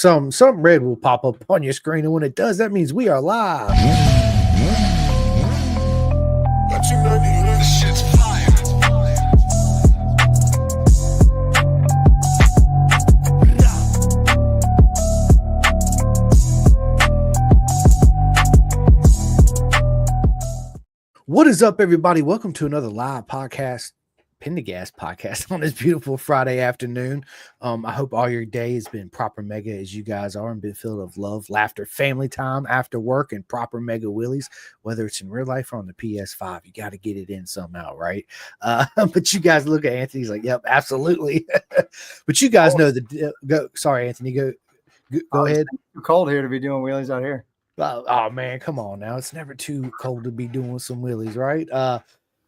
Some red will pop up on your screen, and when it does, that means we are live. This shit's fire. What is up, everybody? Welcome to another live podcast, Pendergast podcast on this beautiful Friday afternoon. I hope all your day has been proper mega as you guys are and been filled with love, laughter, family time after work, and proper mega willies, whether it's in real life or on the PS5. You got to get it in somehow, right? But you guys look at Anthony's like, yep, absolutely. But you guys know the go. Sorry, Anthony, go ahead. It's cold here to be doing wheelies out here. Oh man, come on now. It's never too cold to be doing some wheelies, right?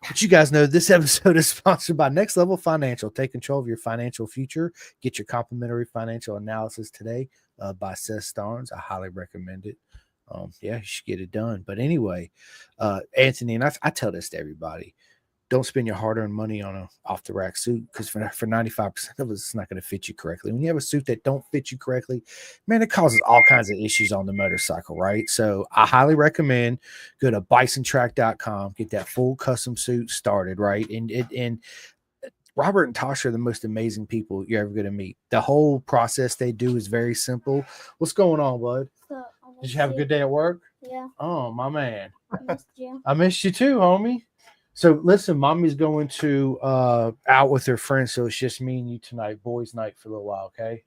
But you guys know this episode is sponsored by Next Level Financial. Take control of your financial future. Get your complimentary financial analysis today by Seth Starnes. I highly recommend it. Yeah, you should get it done. But anyway, Anthony, and I tell this to everybody. Don't spend your hard-earned money on a off-the-rack suit because for 95% of us, it's not going to fit you correctly. When you have a suit that don't fit you correctly, man, it causes all kinds of issues on the motorcycle, right? So I highly recommend go to bisontrack.com, get that full custom suit started, right? And Robert and Tasha are the most amazing people you're ever going to meet. The whole process they do is very simple. What's going on, bud? Did you have a good day at work? Yeah. Oh, my man. I missed you. I missed you too, homie. So listen, mommy's going to out with her friends, so it's just me and you tonight, boys' night for a little while, okay?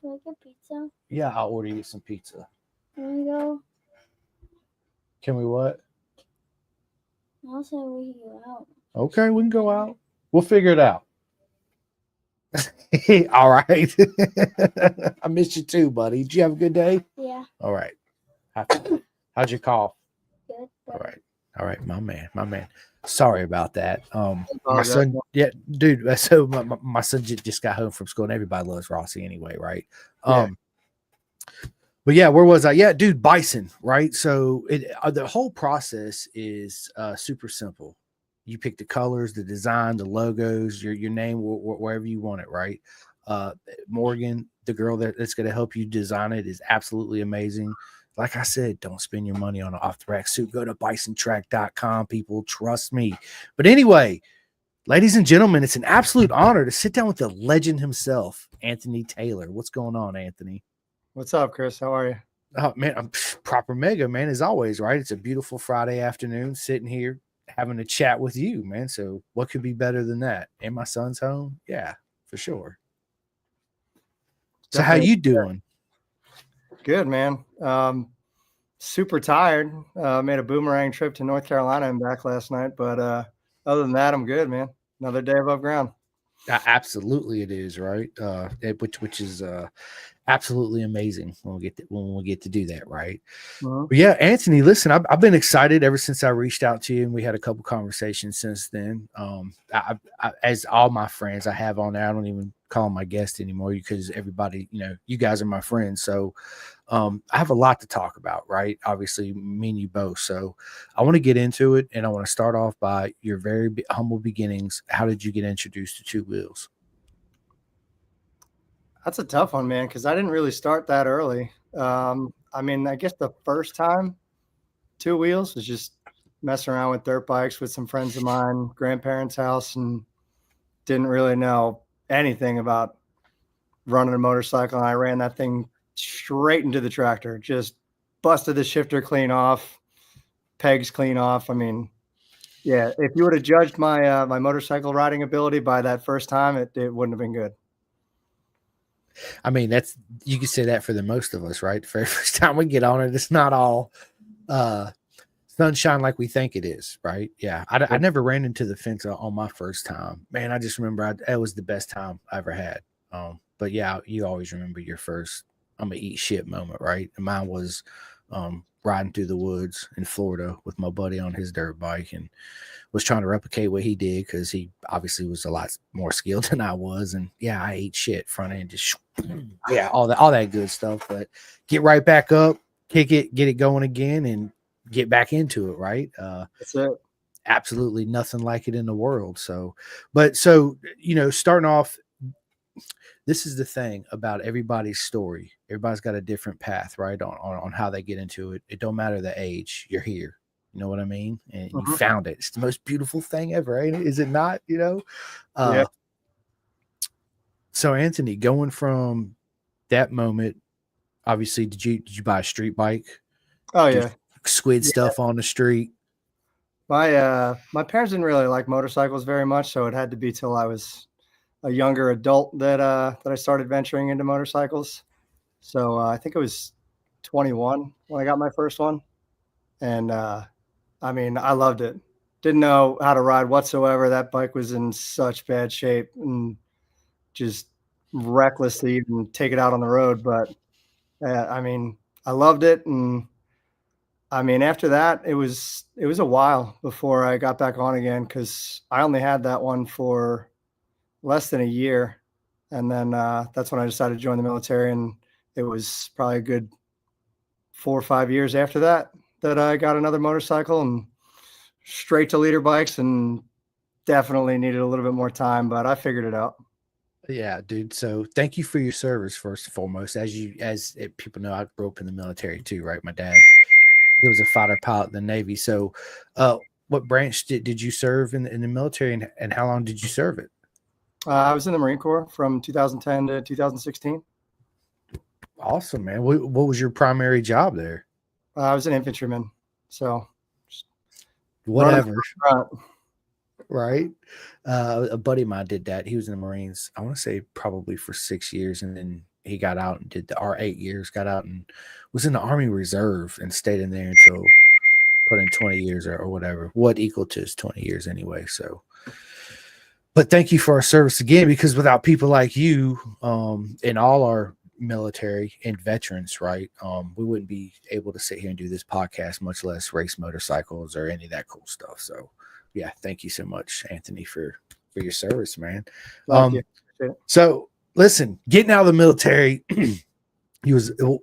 Can I get pizza? Yeah, I'll order you some pizza. Can we go? Can we what? I'll say we can go out. Okay, we can go out. We'll figure it out. All right. I missed you too, buddy. Did you have a good day? Yeah. All right. How'd you cough? Good. All right, my man. Sorry about that. My yeah. son, yeah, dude. So my son just got home from school, and everybody loves Rossi anyway, right? Yeah. But yeah, where was I? Yeah, dude, Bison, right? So the whole process is super simple. You pick the colors, the design, the logos, your name, wherever you want it, right? Morgan, the girl that's going to help you design it, is absolutely amazing. Like I said, don't spend your money on an off-the-rack suit. Go to bisontrack.com, people. Trust me. But anyway, ladies and gentlemen, it's an absolute honor to sit down with the legend himself, Anthony Taylor. What's going on, Anthony? What's up, Chris? How are you? Oh, man, I'm proper mega, man, as always, right? It's a beautiful Friday afternoon sitting here having a chat with you, man. So what could be better than that? And my son's home? Yeah, for sure. So how you doing? Good, man. Super tired. Made a boomerang trip to North Carolina and back last night, but other than that, I'm good, man. Another day above ground. Absolutely, it is, right? Which is absolutely amazing when we get to do that, right? Mhm. But yeah, Anthony, listen, I've been excited ever since I reached out to you, and we had a couple conversations since then. I, as all my friends I have on there, I don't even call them my guest anymore because everybody, you guys are my friends. So I have a lot to talk about, right? Obviously, me and you both. So I want to get into it, and I want to start off by your very humble beginnings. How did you get introduced to Two Wheels? That's a tough one, man, because I didn't really start that early. I mean, I guess the first time Two Wheels was just messing around with dirt bikes with some friends of mine, grandparents' house, and didn't really know anything about running a motorcycle. And I ran that thing straight into the tractor, just busted the shifter clean off, pegs clean off. I mean, yeah, if you would have judged my my motorcycle riding ability by that first time, it wouldn't have been good. I mean, you can say that for the most of us, right? The very first time we get on it, it's not all sunshine like we think it is, right? Yeah, I never ran into the fence on my first time. Man, I just remember it was the best time I ever had. But yeah, you always remember your first I'm gonna eat shit moment, right? And mine was riding through the woods in Florida with my buddy on his dirt bike and was trying to replicate what he did because he obviously was a lot more skilled than I was. And yeah, I ate shit front end, just yeah, all that good stuff. But get right back up, kick it, get it going again, and get back into it, right? That's it. Absolutely nothing like it in the world. So, starting off this is the thing about everybody's story. Everybody's got a different path, right? On how they get into it. It don't matter the age. You're here. You know what I mean? And you Mhm. found it. It's the most beautiful thing ever, ain't it? Is it not? You know? Yeah. So Anthony, going from that moment, obviously, did you buy a street bike? Oh Do yeah. squid Yeah. stuff on the street? My parents didn't really like motorcycles very much, so it had to be till I was a younger adult that I started venturing into motorcycles. So I think it was 21 when I got my first one, and I mean I loved it. Didn't know how to ride whatsoever. That bike was in such bad shape and just reckless to even take it out on the road. But I mean I loved it, and I mean after that it was a while before I got back on again because I only had that one for less than a year, and then that's when I decided to join the military, and it was probably a good 4 or 5 years after that that I got another motorcycle and straight to leader bikes, and definitely needed a little bit more time, but I figured it out. Yeah, dude. So thank you for your service first and foremost. People know, I grew up in the military too, right? My dad, he was a fighter pilot in the Navy. So, what branch did you serve in the military, and how long did you serve it? I was in the Marine Corps from 2010 to 2016. Awesome, man. What was your primary job there? I was an infantryman, so just running Whatever, front. right? A buddy of mine did that. He was in the Marines. I want to say probably for 6 years, and then he got out and did our 8 years. Got out and was in the Army Reserve and stayed in there until put in 20 years or whatever. What equal to is 20 years anyway. So, but thank you for our service again, because without people like you, and all our military and veterans, right, we wouldn't be able to sit here and do this podcast, much less race motorcycles or any of that cool stuff. So yeah, thank you so much, Anthony, for your service, man. Thank you. Appreciate it. So listen, getting out of the military,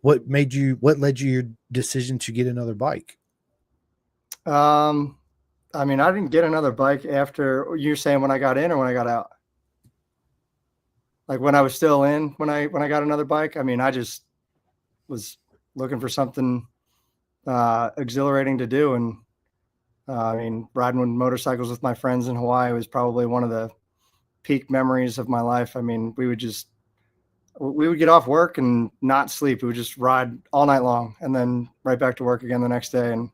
what led you your decision to get another bike? I mean, I didn't get another bike after. You're saying when I got in or when I got out? Like when I was still in, when I got another bike. I mean, I just was looking for something exhilarating to do, and I mean, riding with motorcycles with my friends in Hawaii was probably one of the peak memories of my life. I mean, we would get off work and not sleep. We would just ride all night long, and then right back to work again the next day. And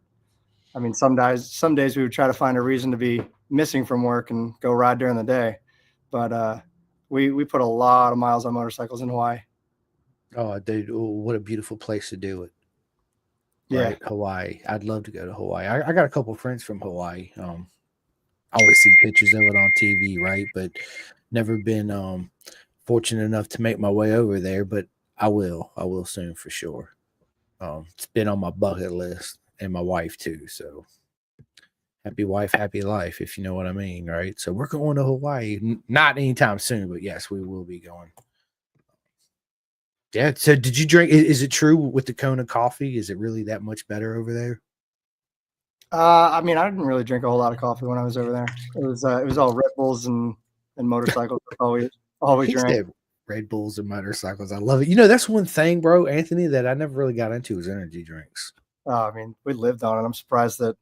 I mean, some days we would try to find a reason to be missing from work and go ride during the day. But we put a lot of miles on motorcycles in Hawaii. Oh, dude, what a beautiful place to do it. Yeah. Right, Hawaii. I'd love to go to Hawaii. I got a couple of friends from Hawaii. I always see pictures of it on TV, right? But never been fortunate enough to make my way over there. But I will. I will soon for sure. It's been on my bucket list, and my wife too. So happy wife, happy life, if you know what I mean, right? So we're going to Hawaii, not anytime soon, but yes, we will be going. Yeah. So did you drink? Is it true with the Kona coffee? Is it really that much better over there? I mean, I didn't really drink a whole lot of coffee when I was over there. It was all Red Bulls and motorcycles. That's all we He drank. said Red Bulls and motorcycles. I love it. You know, that's one thing, bro, Anthony, that I never really got into was energy drinks. I mean, we lived on it. I'm surprised that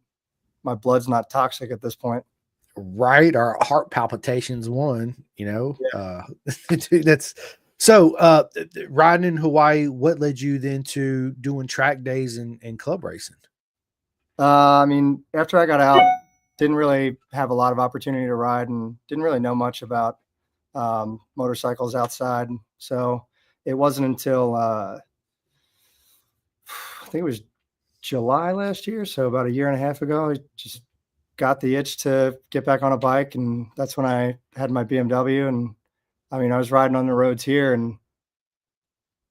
my blood's not toxic at this point. Right? Our heart palpitations won, you know. Dude, that's so riding in Hawaii, what led you then to doing track days and club racing? I mean, after I got out, didn't really have a lot of opportunity to ride and didn't really know much about motorcycles outside. So it wasn't until I think it was July last year, so about a year and a half ago, I just got the itch to get back on a bike, and that's when I had my BMW. And I mean, I was riding on the roads here, and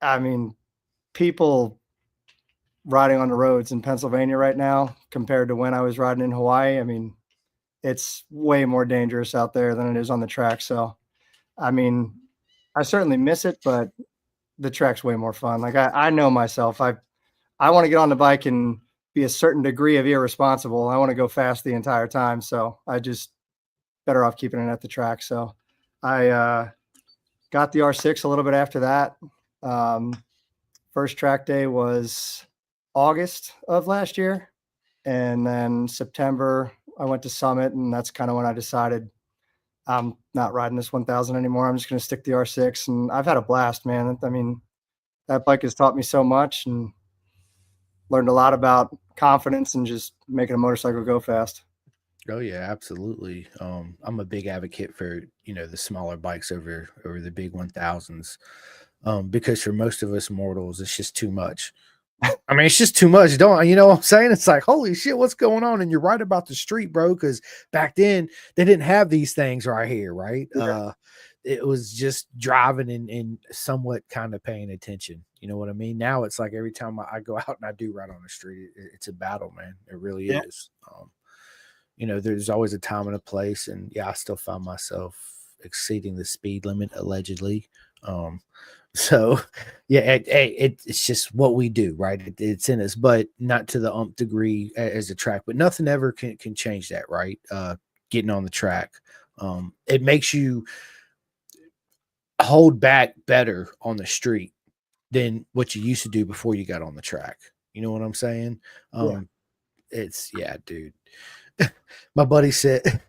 I mean, people riding on the roads in Pennsylvania right now compared to when I was riding in Hawaii, I mean, it's way more dangerous out there than it is on the track. So, I mean, I certainly miss it, but the track's way more fun. Like I know myself. I want to get on the bike and be a certain degree of irresponsible. I want to go fast the entire time. So I just better off keeping it at the track. So I got the R6 a little bit after that. First track day was August of last year. And then September, I went to Summit, and that's kind of when I decided I'm not riding this 1000 anymore. I'm just going to stick the R6. And I've had a blast, man. I mean, that bike has taught me so much and learned a lot about confidence and just making a motorcycle go fast. Oh yeah, absolutely. I'm a big advocate for, the smaller bikes over the big 1000s. Because for most of us mortals, it's just too much. I mean, it's just too much. You know what I'm saying? It's like, holy shit, what's going on? And you're right about the street, bro. Because back then they didn't have these things right here, right? Yeah. It was just driving and somewhat kind of paying attention. You know what I mean? Now it's like every time I go out and I do ride on the street, it's a battle, man. It really Yeah. is. There's always a time and a place, and yeah, I still find myself exceeding the speed limit allegedly. So yeah, it's just what we do, right? It's in us, but not to the degree as a track. But nothing ever can change that, right? Getting on the track, it makes you hold back better on the street than what you used to do before you got on the track. You know what I'm saying? Yeah. Dude. My buddy said,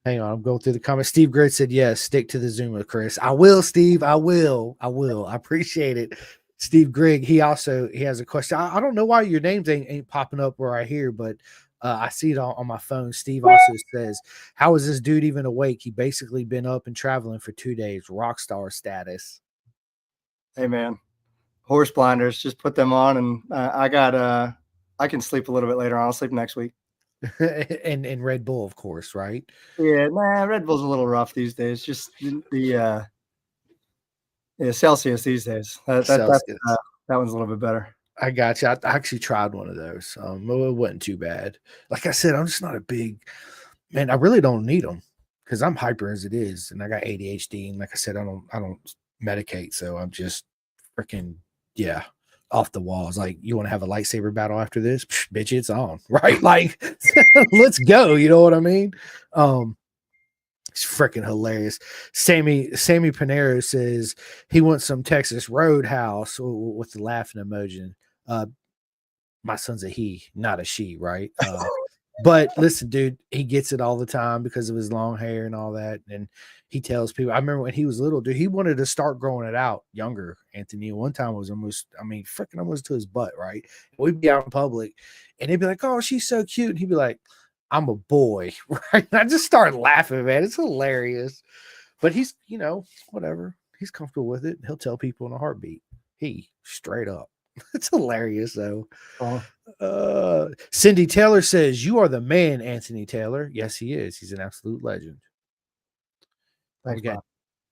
hang on, I'm going through the comments. Steve Grid said, yes, stick to the Zuma, Chris. I will, Steve. I will. I appreciate it. Steve Grigg, he has a question. I don't know why your names ain't popping up where I hear, but I see it on my phone. Steve also says, how is this dude even awake? He basically been up and traveling for 2 days. Rock star status. Hey, man. Horse blinders, just put them on, and I can sleep a little bit later on. I'll sleep next week. and Red Bull, of course, right? Yeah, Red Bull's a little rough these days. Just the Celsius these days. That one's a little bit better. I got you. I actually tried one of those. It wasn't too bad. Like I said, I'm just not a big man. I really don't need them because I'm hyper as it is, and I got ADHD. And like I said, I don't medicate, so I'm just freaking off the walls. Like, you want to have a lightsaber battle after this? Psh, bitch, it's on, right? Like, let's go. You know what I mean? It's freaking hilarious. Sammy Panero says he wants some Texas Roadhouse with the laughing emoji. My son's a he, not a she, right? But listen, dude, he gets it all the time because of his long hair and all that. And he tells people, I remember when he was little, dude, he wanted to start growing it out younger, Anthony. One time it was almost to his butt, right? We'd be out in public and he'd be like, oh, she's so cute. And he'd be like, I'm a boy, right? And I just started laughing, man. It's hilarious. But he's, whatever. He's comfortable with it. He'll tell people in a heartbeat. He straight up. It's hilarious, though. Cindy Taylor says, you are the man, Anthony Taylor. Yes, he is. He's an absolute legend. Thanks, we got Mom.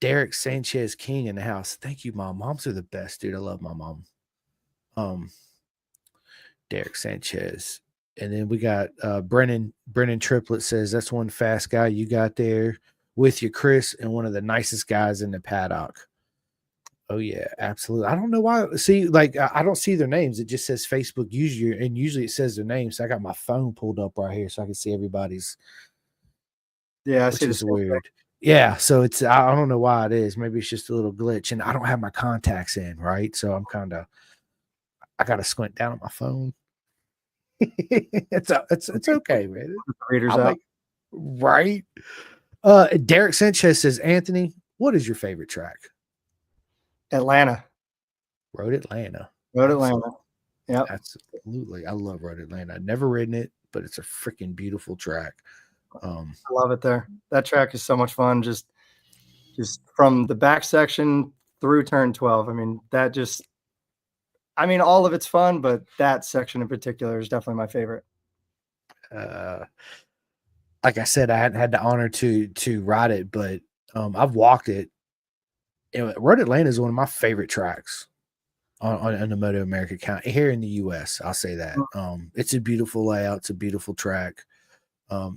Derek Sanchez King in the house. Thank you, Mom. Moms are the best, dude. I love my mom. Derek Sanchez. And then we got Brennan Triplet says, that's one fast guy you got there with you, Chris, and one of the nicest guys in the paddock. Oh yeah, absolutely. I don't know why. See, like, I don't see their names. It just says Facebook user, and usually it says their names. So I got my phone pulled up right here so I can see everybody's. Yeah, which is weird. Yeah, so it's, I don't know why it is. Maybe it's just a little glitch, and I don't have my contacts in, right? So I'm I got to squint down at my phone. It's okay, man. Readers out. Right. Derek Sanchez says, Anthony, what is your favorite track? Atlanta. Road Atlanta. Yeah. Absolutely. I love Road Atlanta. I've never ridden it, but it's a freaking beautiful track. I love it there. That track is so much fun. Just from the back section through turn 12. All of it's fun, but that section in particular is definitely my favorite. Like I said, I hadn't had the honor to ride it, but I've walked it. Road Atlanta is one of my favorite tracks on the Moto America count here in the US. I'll say that. It's a beautiful layout. It's a beautiful track.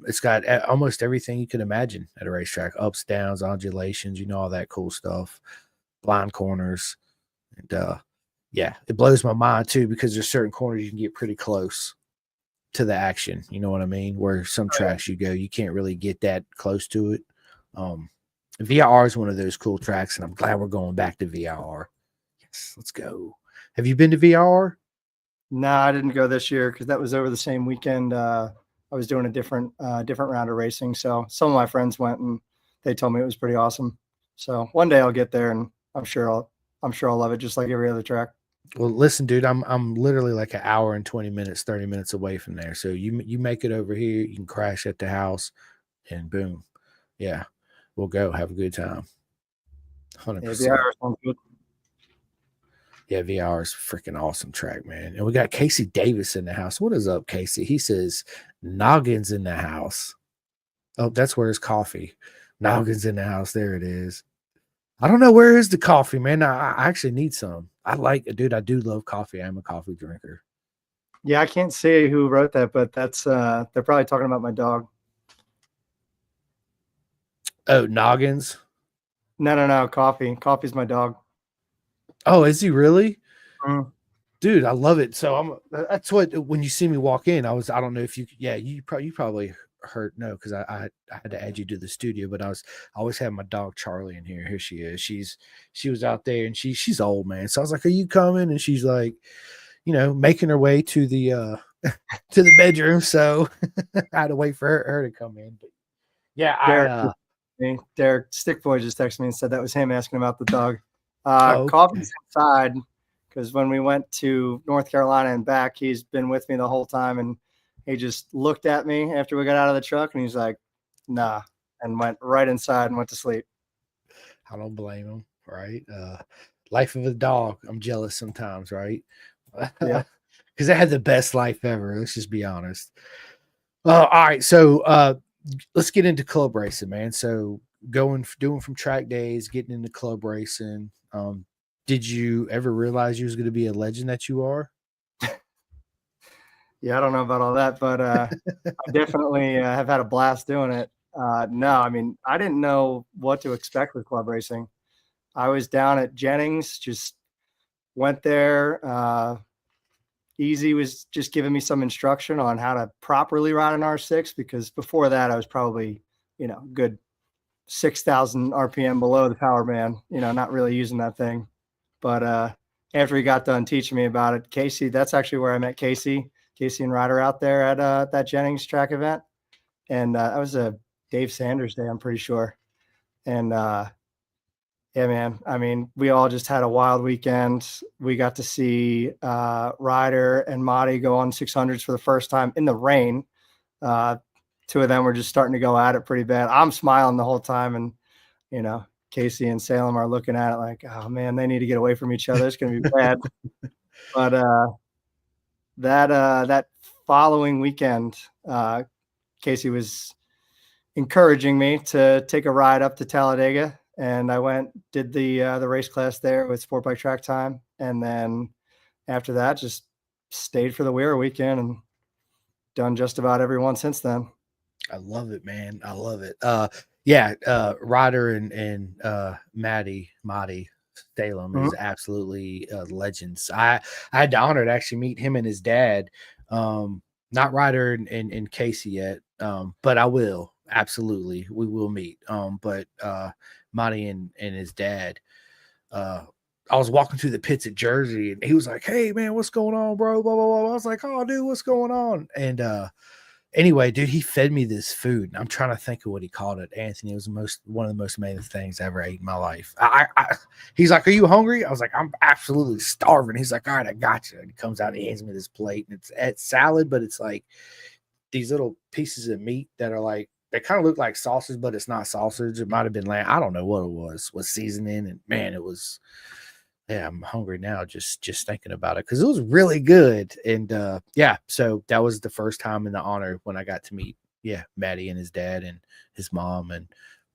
It's got almost everything you could imagine at a racetrack: ups, downs, undulations, all that cool stuff, blind corners. And it blows my mind too, because there's certain corners you can get pretty close to the action. You know what I mean? Where some tracks you can't really get that close to it. VIR is one of those cool tracks, and I'm glad we're going back to VIR. Yes, let's go. Have you been to VIR? No, I didn't go this year because that was over the same weekend. I was doing a different round of racing. So some of my friends went and they told me it was pretty awesome. So one day I'll get there and I'm sure I'll love it just like every other track. Well, listen, dude, I'm literally like an hour and 20 minutes, 30 minutes away from there. So you make it over here, you can crash at the house, and boom, yeah, we'll go have a good time. 100%. Yeah, sounds good. Yeah, VR is freaking awesome track, man. And we got Casey Davis in the house. What is up, Casey? He says Noggins in the house. Oh, that's where his coffee. Noggins in the house. There it is. I don't know where is the coffee, man. I actually need some. I do love coffee. I'm a coffee drinker. Yeah, I can't say who wrote that, but that's they're probably talking about my dog. Oh, Noggins. No, coffee. Coffee's my dog. Oh, is he really? Mm. Dude, I love it. So that's what, when you see me walk in, I don't know if you probably heard, no, because I had to add you to the studio, but I always have my dog Charlie in here. Here she is. She was out there and she's old, man. So I was like, are you coming? And she's like, making her way to the to the bedroom. So I had to wait for her to come in. But yeah, Derek Stickboy just texted me and said that was him asking about the dog. Okay. Coffee's inside because when we went to North Carolina and back, he's been with me the whole time, and he just looked at me after we got out of the truck, and he's like, "Nah," and went right inside and went to sleep. I don't blame him, right? Life of a dog. I'm jealous sometimes, right? Yeah. Because I had the best life ever. Let's just be honest. All right, so let's get into club racing, man. So doing from track days, getting into club racing. Did you ever realize you was going to be a legend that you are? Yeah, I don't know about all that, but I definitely have had a blast doing it. No, I mean, I didn't know what to expect with club racing. I was down at Jennings, just went there. Easy was just giving me some instruction on how to properly ride an R6, because before that I was probably, good 6,000 RPM below the power band, not really using that thing. But after he got done teaching me about it, Casey, that's actually where I met Casey and Ryder out there at that Jennings track event. And that was a Dave Sanders day, I'm pretty sure. And yeah, man, I mean, we all just had a wild weekend. We got to see Ryder and Marty go on 600s for the first time in the rain. Two of them were just starting to go at it pretty bad. I'm smiling the whole time, and Casey and Salem are looking at it like, oh man, they need to get away from each other. It's going to be bad. But that following weekend, Casey was encouraging me to take a ride up to Talladega, and I went, did the race class there with Sport Bike Track Time, and then after that, just stayed for the Weir weekend and done just about every one since then. I love it, man. I love it. Ryder and Maddie Salem is absolutely legends. I had the honor to actually meet him and his dad. Not Ryder and Casey yet, but I will. Absolutely, we will meet. But Monty and his dad. I was walking through the pits at Jersey, and he was like, "Hey, man, what's going on, bro?" Blah blah blah. I was like, "Oh, dude, what's going on?" And anyway, dude, he fed me this food. And I'm trying to think of what he called it. Anthony, it was one of the most amazing things I ever ate in my life. He's like, "Are you hungry?" I was like, "I'm absolutely starving." He's like, "All right, I got you." And he comes out and he hands me this plate, and it's salad, but it's like these little pieces of meat that are like, they kind of look like sausage, but it's not sausage. It might have been lamb. I don't know what it was seasoning. And man, it was, yeah, I'm hungry now just thinking about it, because it was really good. And so that was the first time in the honor when I got to meet Maddie and his dad and his mom and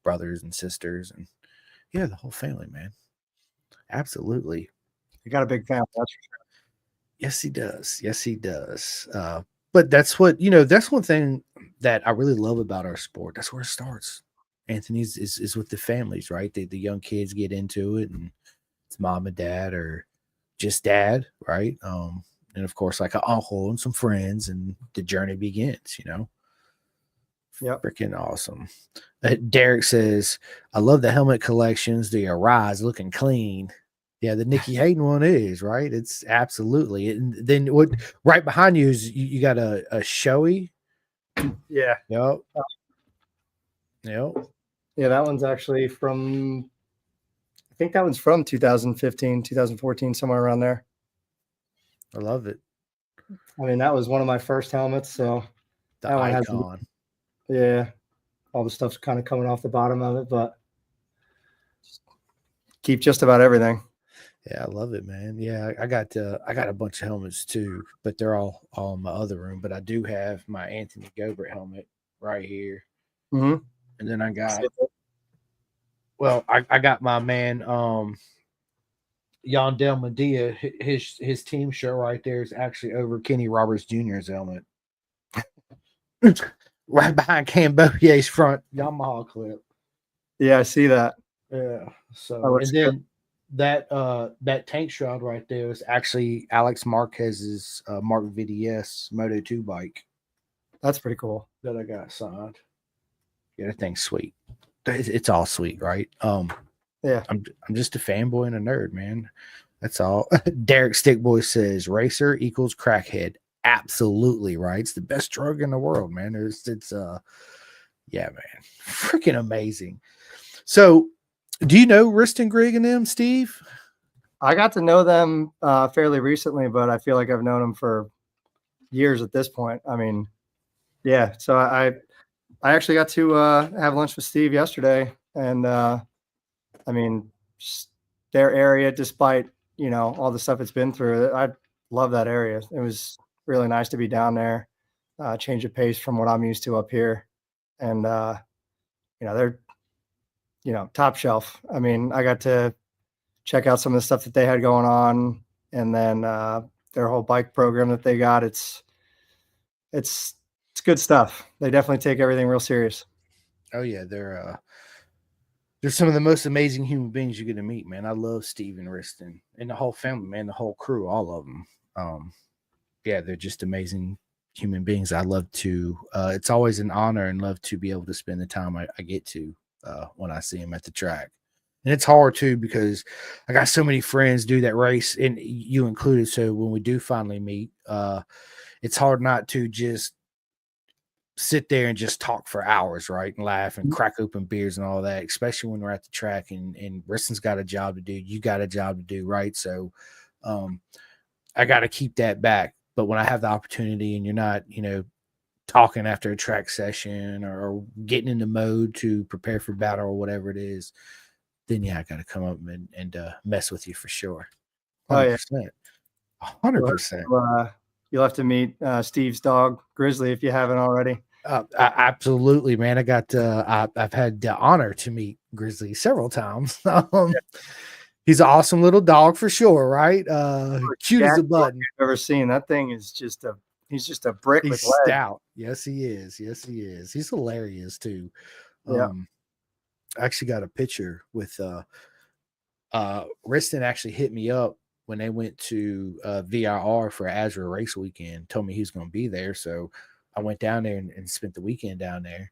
brothers and sisters, and the whole family, man. Absolutely. You got a big family, that's for sure. Yes, he does. But that's what, that's one thing that I really love about our sport. That's where it starts. Anthony's is with the families, right? The young kids get into it, and it's mom and dad, or just dad, right? And of course, like an uncle and some friends, and the journey begins, Yep. Freaking awesome. Derek says, I love the helmet collections. The Arise looking clean. Yeah, the Nikki Hayden one is, right? It's absolutely. And then what right behind you is you got a Shoei. Yeah. Yep. Yep. Yeah, that one's actually from, I think that one's from 2015, 2014, somewhere around there. I love it. I mean, that was one of my first helmets. So The that one has, icon. yeah, all the stuff's kind of coming off the bottom of it, but keep just about everything. Yeah, I love it, man. Yeah, I got a bunch of helmets too, but they're all in my other room. But I do have my Anthony Gobert helmet right here, Mm-hmm. and then I got my man Yandel Medea. His team shirt right there is actually over Kenny Roberts Jr.'s helmet, right behind Cambodier's front Yamaha clip. Yeah, I see that. Yeah. So Oh, and it's then that tank shroud right there is actually Alex Marquez's Mark VDS Moto 2 bike That's pretty cool. that I got signed. Yeah, that thing's sweet. It's all sweet, right? Yeah. I'm just a fanboy and a nerd, man. That's all. Derek Stickboy says racer equals crackhead. Absolutely right. It's the best drug in the world, man. Yeah, man. Freaking amazing. So do you know Riston Grigg and them, Steve? I got to know them fairly recently, but I feel like I've known them for years at this point. I mean, yeah. So I actually got to have lunch with Steve yesterday, and I mean, just their area, despite all the stuff it's been through, I love that area. It was really nice to be down there, change of pace from what I'm used to up here, and they're top shelf. I mean, I got to check out some of the stuff that they had going on, and then their whole bike program that they got. It's good stuff. They definitely take everything real serious. Oh yeah, they're some of the most amazing human beings you're gonna meet, man. I love Steve and Riston and the whole family, man, the whole crew, all of them. Yeah, they're just amazing human beings. I love to. It's always an honor and love to be able to spend the time I get to when I see them at the track. And it's hard too because I got so many friends do that race, and you included. So when we do finally meet, it's hard not to just sit there and just talk for hours, right? And laugh and crack open beers and all that, especially when we're at the track and Riston's got a job to do. You got a job to do, right? So I got to keep that back. But when I have the opportunity and you're not, talking after a track session or getting in the mode to prepare for battle or whatever it is, then yeah, I got to come up and mess with you for sure. 100%. Oh yeah, 100%. You'll have to meet Steve's dog, Grizzly, if you haven't already. Absolutely, man. I've had the honor to meet Grizzly several times. He's an awesome little dog for sure, right? Cute as a button. I've ever seen. That thing is he's just a brick He's with legs. stout. Yes, he is. Yes, he is. He's hilarious too. Yeah. I actually got a picture with Riston actually hit me up when they went to VIR for Azure race weekend, told me he was going to be there. So I went down there and spent the weekend down there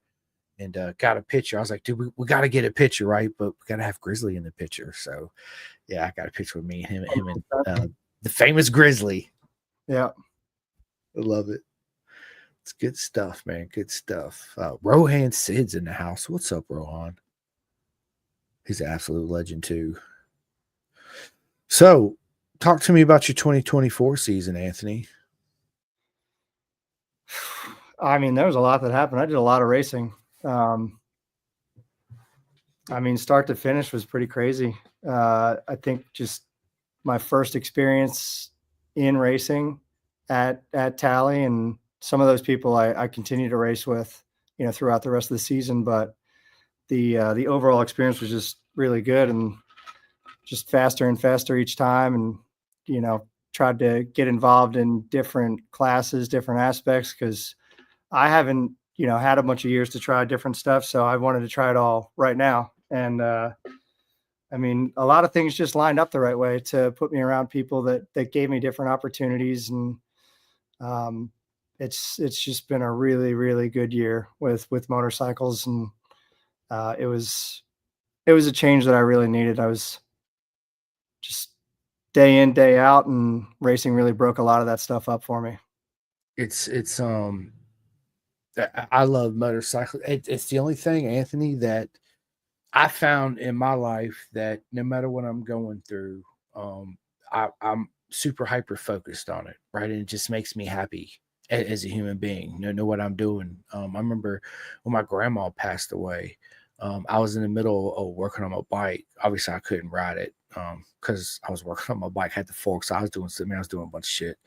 and got a picture. I was like, dude, we got to get a picture, right? But we got to have Grizzly in the picture. So yeah, I got a picture with me and him and the famous Grizzly. Yeah. I love it. It's good stuff, man. Good stuff. Rohan Sid's in the house. What's up, Rohan? He's an absolute legend too. So talk to me about your 2024 season, Anthony. I mean, there was a lot that happened. I did a lot of racing. I mean, start to finish was pretty crazy. I think just my first experience in racing at Tally, and some of those people I continue to race with, throughout the rest of the season. But the overall experience was just really good and just faster and faster each time. And, tried to get involved in different classes, different aspects, because I haven't, had a bunch of years to try different stuff. So I wanted to try it all right now. And, I mean, a lot of things just lined up the right way to put me around people that gave me different opportunities. And it's just been a really, really good year with motorcycles, and it was a change that I really needed. I was just day in, day out, and racing really broke a lot of that stuff up for me. It's I love motorcycles. It's the only thing, Anthony, that I found in my life that no matter what I'm going through, I'm super hyper focused on it, right? And it just makes me happy as a human being. Know what I'm doing. I remember when my grandma passed away. I was in the middle of working on my bike. Obviously, I couldn't ride it because I was working on my bike. I had the forks. I was doing something. I was doing a bunch of shit.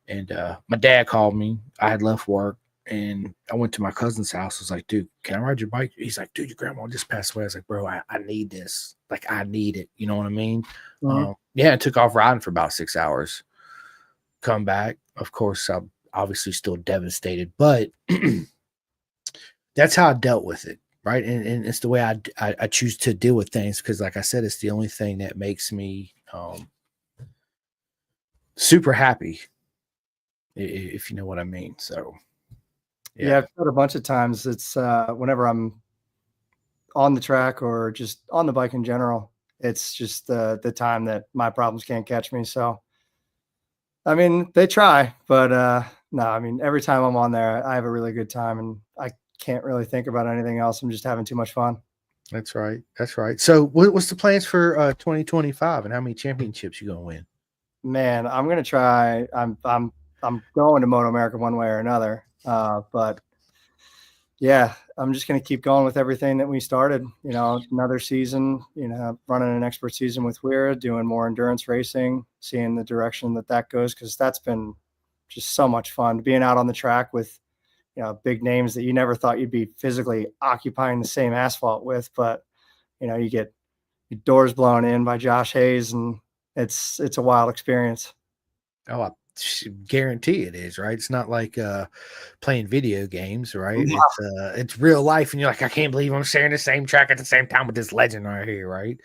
And my dad called me. I had left work and I went to my cousin's house. I was like, dude, can I ride your bike? He's like, dude, your grandma just passed away. I was like, bro, I need this. Like, I need it. You know what I mean? Mhm. Yeah, I took off riding for about 6 hours. Come back. Of course, I'm obviously still devastated, but that's how I dealt with it. Right. And it's the way I choose to deal with things because, like I said, it's the only thing that makes me super happy, if you know what I mean. So, Yeah, I've said a bunch of times. It's whenever I'm on the track or just on the bike in general, it's just the time that my problems can't catch me. So, I mean, they try, but no, I mean, every time I'm on there, I have a really good time, and I can't really think about anything else. I'm just having too much fun. That's right. That's right. So, what's the plans for 2025, and how many championships you gonna win? Man, I'm gonna try. I'm going to Moto America one way or another. But yeah, I'm just gonna keep going with everything that we started. You know, another season. You know, running an expert season with Weira, doing more endurance racing, seeing the direction that goes, because that's been just so much fun being out on the track with big names that you never thought you'd be physically occupying the same asphalt with. But you get your doors blown in by Josh Hayes, and it's a wild experience. Oh, guarantee it is, right? It's not like playing video games, right? Yeah. It's real life, and you're like, I can't believe I'm sharing the same track at the same time with this legend right here, right?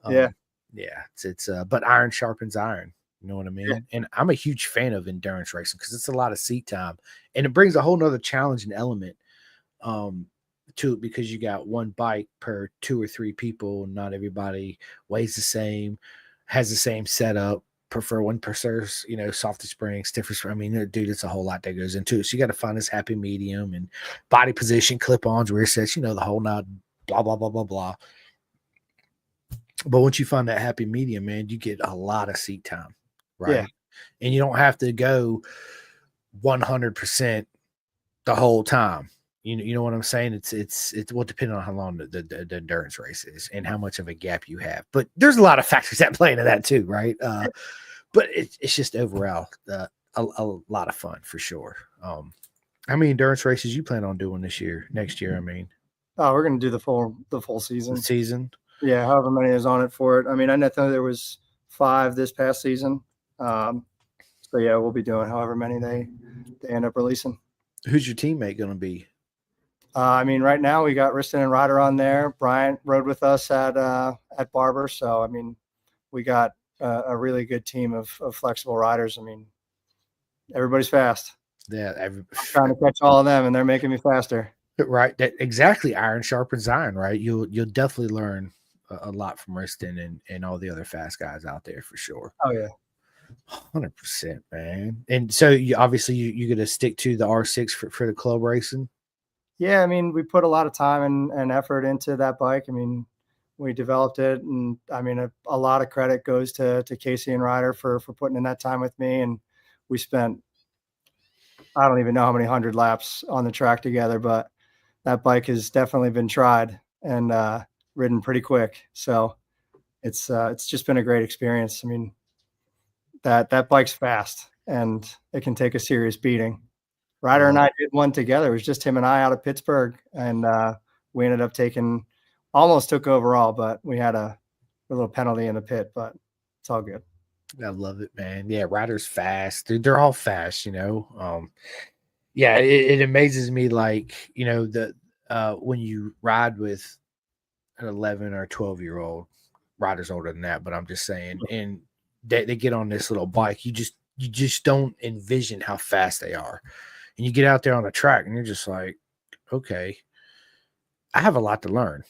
Yeah. Yeah, it's but iron sharpens iron. You know what I Yeah. mean? And I'm a huge fan of endurance racing because it's a lot of seat time, and it brings a whole nother challenge and element um to it because you got one bike per two or three people. Not everybody weighs the same, has the same setup. Prefer one prefers, softer spring, stiffer spring. I mean, dude, it's a whole lot that goes into it. So you got to find this happy medium and body position, clip-ons, rear sets, the whole nod, blah, blah, blah, blah, blah. But once you find that happy medium, man, you get a lot of seat time, right? Yeah. And you don't have to go 100% the whole time. You know what I'm saying? It's will depend on how long the endurance race is and how much of a gap you have. But there's a lot of factors that play into that too, right? But it's just overall a lot of fun for sure. How many endurance races you plan on doing next year? I mean, Oh, we're gonna do the full the season. season. Yeah, however many is on it for it. I mean, I know there was 5 this past season. So yeah, we'll be doing however many they end up releasing. Who's your teammate going to be? I mean, right now we got Riston and Ryder on there. Bryant rode with us at Barber, so I mean, we got a really good team of flexible riders. I mean, everybody's fast. Yeah, I'm trying to catch all of them, and they're making me faster. right. That exactly. Iron sharpens iron, right? You'll definitely learn a lot from Riston and all the other fast guys out there for sure. Oh yeah. 100%, man. And so you obviously you're gonna stick to the R6 for the club racing. Yeah, I mean, we put a lot of time and effort into that bike. I mean, we developed it, and I mean, a lot of credit goes to Casey and Ryder for putting in that time with me. And we spent, I don't even know how many 100 laps on the track together, but that bike has definitely been tried and ridden pretty quick. So it's just been a great experience. I mean, that bike's fast, and it can take a serious beating. Ryder and I did one together. It was just him and I out of Pittsburgh, and we ended up almost took overall, but we had a little penalty in the pit, but it's all good. I love it, man. Yeah, Ryder's fast, dude. They're all fast, Yeah, it amazes me, like when you ride with an 11 or 12-year-old. Ryder's older than that, but I'm just saying, and they get on this little bike. You just don't envision how fast they are. and you get out there on the track and you're just like, okay, I have a lot to learn.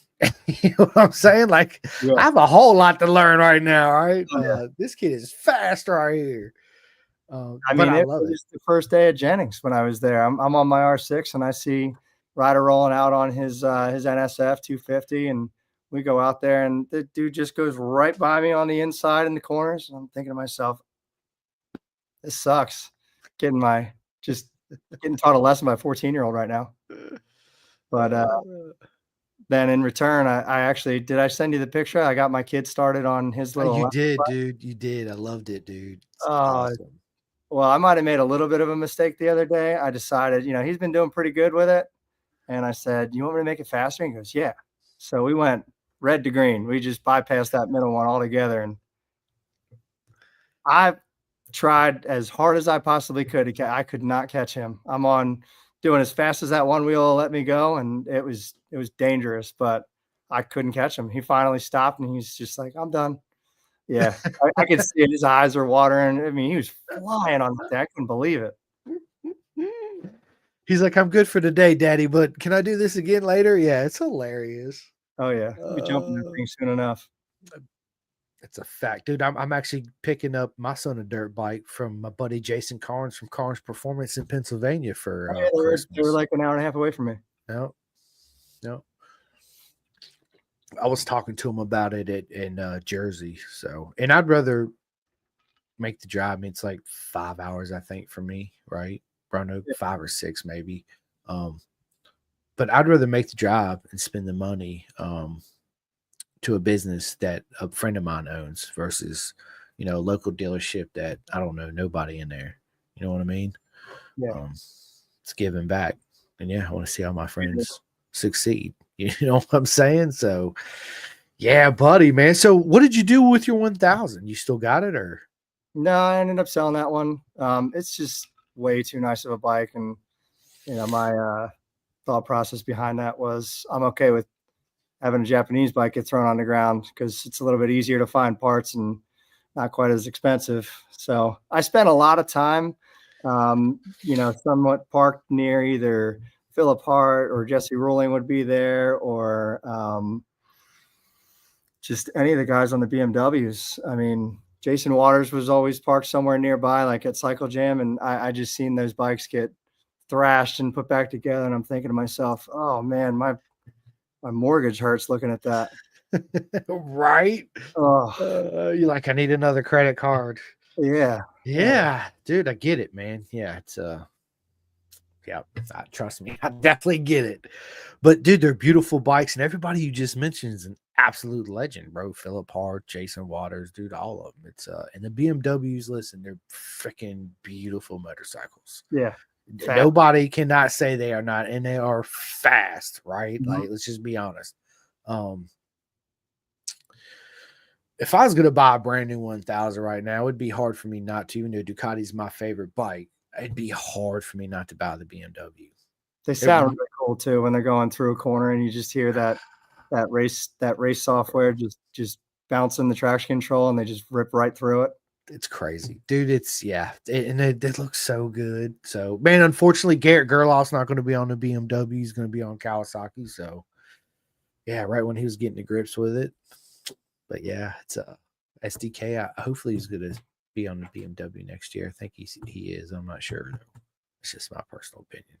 You know what I'm saying? Like, Yeah. I have a whole lot to learn right now. Right? Oh, yeah. This kid is fast right here. I But mean, I it love it. was the first day at Jennings when I was there. I'm on my R6 and I see Ryder rolling out on his NSF 250, and we go out there and the dude just goes right by me on the inside in the corners. And I'm thinking to myself, this sucks. Getting taught a lesson by a 14-year-old right now. But then in return, I actually did. I send you the picture. I got my kid started on his little. You did, dude. You did. I loved it, dude. It's Oh, awesome. well, I might have made a little bit of a mistake the other day. I decided, he's been doing pretty good with it. And I said, you want me to make it faster? And he goes, yeah. So we went red to green. We just bypassed that middle one altogether. And I tried as hard as I possibly could. I could not catch him. I'm on doing as fast as that one wheel will let me go. And it was dangerous, but I couldn't catch him. He finally stopped and he's just like, I'm done. Yeah. I could see it. His eyes were watering. I mean, he was flying on that. I couldn't believe it. He's like, I'm good for today, Daddy, but can I do this again later? Yeah, it's hilarious. Oh, yeah. We'll be jumping that thing soon enough. It's a fact, dude. I'm actually picking up my son a dirt bike from my buddy Jason Carnes from Carnes Performance in Pennsylvania for Yeah, they Christmas. were like an hour and a half away from me. No. I was talking to him about it in Jersey. So, and I'd rather make the drive. I mean, it's like 5 hours, I think, for me, right? Roanoke, 5 or 6 maybe. But I'd rather make the drive and spend the money to a business that a friend of mine owns versus, a local dealership that I don't know, nobody in there. You know what I mean? Yeah. It's giving back. And yeah, I want to see all my friends succeed. You know what I'm saying? So yeah, buddy, man. So what did you do with your 1000? You still got it or? No, I ended up selling that one. It's just way too nice of a bike. And, my thought process behind that was I'm okay with having a Japanese bike get thrown on the ground because it's a little bit easier to find parts and not quite as expensive. So I spent a lot of time, somewhat parked near either Philip Hart or Jesse Ruling would be there, or just any of the guys on the BMWs. I mean, Jason Waters was always parked somewhere nearby, like at Cycle Jam, and I just seen those bikes get thrashed and put back together, and I'm thinking to myself, oh man, my mortgage hurts looking at that. Right? Oh, You're like, I need another credit card. Yeah, dude, I get it, man. Yeah, it's trust me, I definitely get it. But dude, they're beautiful bikes, and everybody you just mentioned is an absolute legend, bro. Philip Hart, Jason Waters, dude, all of them. It's and the BMWs, listen, they're freaking beautiful motorcycles. Yeah. Fast. Nobody cannot say they are not, and they are fast, right? Mm-hmm. Like, let's just be honest. If I was gonna buy a brand new 1000 right now, it would be hard for me not to. Even though Ducati's my favorite bike, it'd be hard for me not to buy the BMW. They sound really cool too when they're going through a corner and you just hear that race software just bouncing the traction control and they just rip right through it. It's crazy, dude. And they look so good. So, man, unfortunately, Garrett Gerloff's not going to be on the BMW. He's going to be on Kawasaki. So, yeah, right when he was getting to grips with it. But yeah, it's a SDK. Hopefully, he's going to be on the BMW next year. I think he is. I'm not sure. It's just my personal opinion.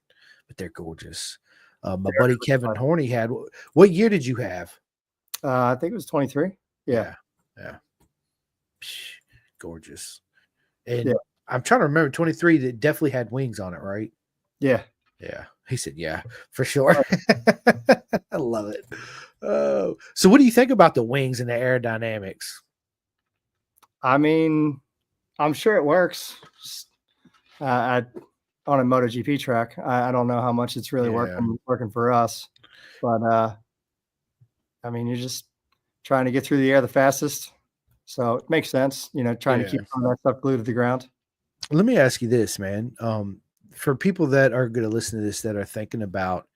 But they're gorgeous. My buddy Kevin Horney had. What year did you have? I think it was 23. Yeah. Gorgeous. And I'm trying to remember 23 that definitely had wings on it, right? Yeah. He said, yeah, for sure. I love it. Oh, so what do you think about the wings and the aerodynamics? I mean, I'm sure it works. On a MotoGP track, I don't know how much it's really working for us, but I mean, you're just trying to get through the air the fastest. So it makes sense, trying to keep all that stuff glued to the ground. Let me ask you this, man. For people that are going to listen to this that are thinking about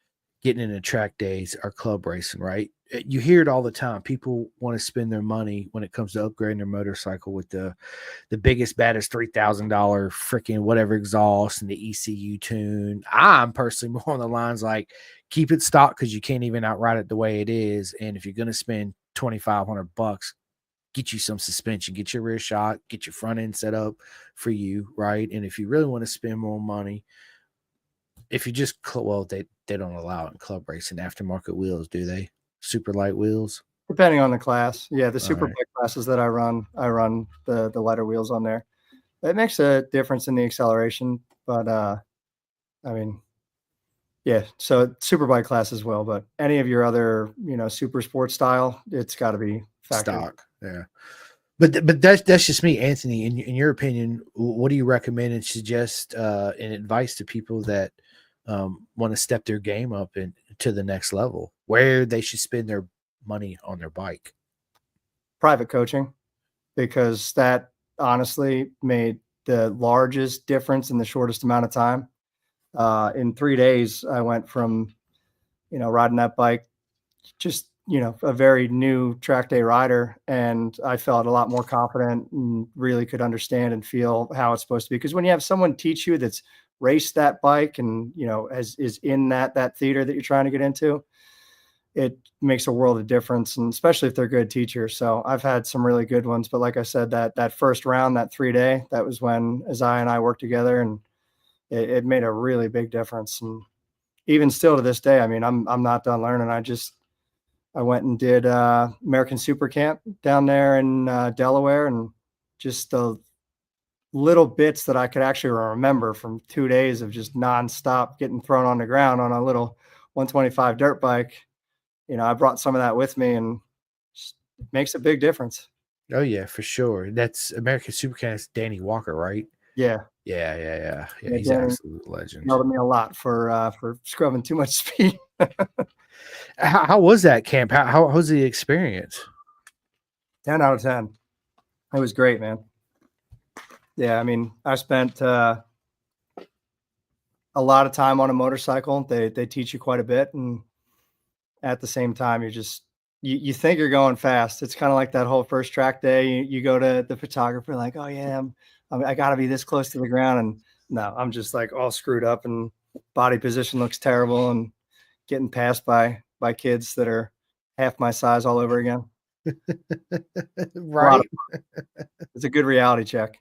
getting into track days or club racing, right? You hear it all the time. People want to spend their money when it comes to upgrading their motorcycle with the biggest, baddest $3,000 freaking whatever exhaust and the ECU tune. I'm personally more on the lines like keep it stock because you can't even outride it the way it is. And if you're going to spend $2,500, get you some suspension, get your rear shock, get your front end set up for you, right? And if you really want to spend more money, if you just they don't allow it in club racing aftermarket wheels, do they? Super light wheels. Depending on the class, yeah. The All super right. bike classes that I run the lighter wheels on there. It makes a difference in the acceleration, but I mean, yeah. So super bike class as well, but any of your other super sports style, it's got to be factored. Stock, yeah. But that's just me, Anthony. In your opinion, what do you recommend and suggest and advice to people that want to step their game up and to the next level, where they should spend their money on their bike? Private coaching, because that honestly made the largest difference in the shortest amount of time. In 3 days, I went from riding that bike, just a very new track day rider, and I felt a lot more confident and really could understand and feel how it's supposed to be. Because when you have someone teach you that's raced that bike and is in that theater that you're trying to get into, it makes a world of difference, and especially if they're good teachers. So I've had some really good ones, but like I said, that first round, that 3-day, that was when Isaiah and I worked together, and it made a really big difference. And even still to this day, I mean, I'm not done learning. I went and did American Super Camp down there in Delaware, and just the little bits that I could actually remember from 2 days of just nonstop getting thrown on the ground on a little 125 dirt bike. I brought some of that with me, and it makes a big difference. Oh yeah, for sure. That's American Supercast. Danny Walker, right? Yeah. Yeah. Yeah, He's an Danny absolute legend. yelled at me a lot for scrubbing too much speed. How was that camp? How was the experience? 10 out of 10. It was great, man. Yeah, I mean, I spent a lot of time on a motorcycle. They teach you quite a bit, and at the same time, you think you're going fast. It's kind of like that whole first track day. You go to the photographer like, oh yeah, I got to be this close to the ground, and no, I'm just like all screwed up, and body position looks terrible, and getting passed by kids that are half my size all over again. Right. It's a good reality check.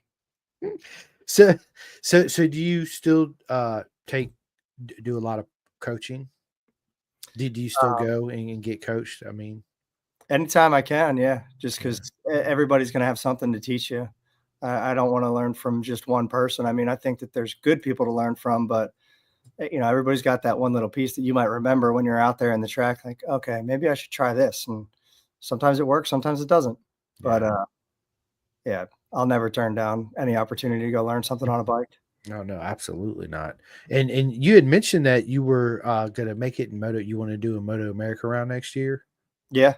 So do you still do a lot of coaching? Do you still go and get coached? I mean, anytime I can, yeah. Just because everybody's going to have something to teach you. I don't want to learn from just one person. I mean, I think that there's good people to learn from, but everybody's got that one little piece that you might remember when you're out there in the track. Like, okay, maybe I should try this. And sometimes it works, sometimes it doesn't. But yeah, I'll never turn down any opportunity to go learn something on a bike. No, absolutely not. And you had mentioned that you were going to make it in Moto. You want to do a Moto America round next year? Yeah.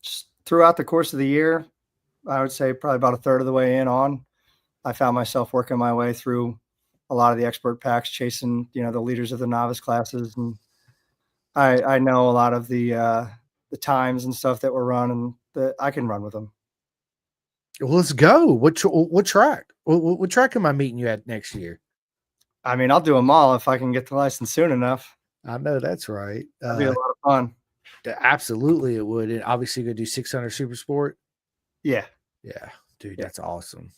Just throughout the course of the year, I would say probably about a third of the way on, I found myself working my way through a lot of the expert packs, chasing the leaders of the novice classes, and I know a lot of the times and stuff that were run, and that I can run with them. Well, let's go. What track? What track am I meeting you at next year? I mean, I'll do them all if I can get the license soon enough. I know that's right. That'd be a lot of fun. Absolutely, it would. And obviously, go do 600 Super Sport. Yeah, dude, that's awesome.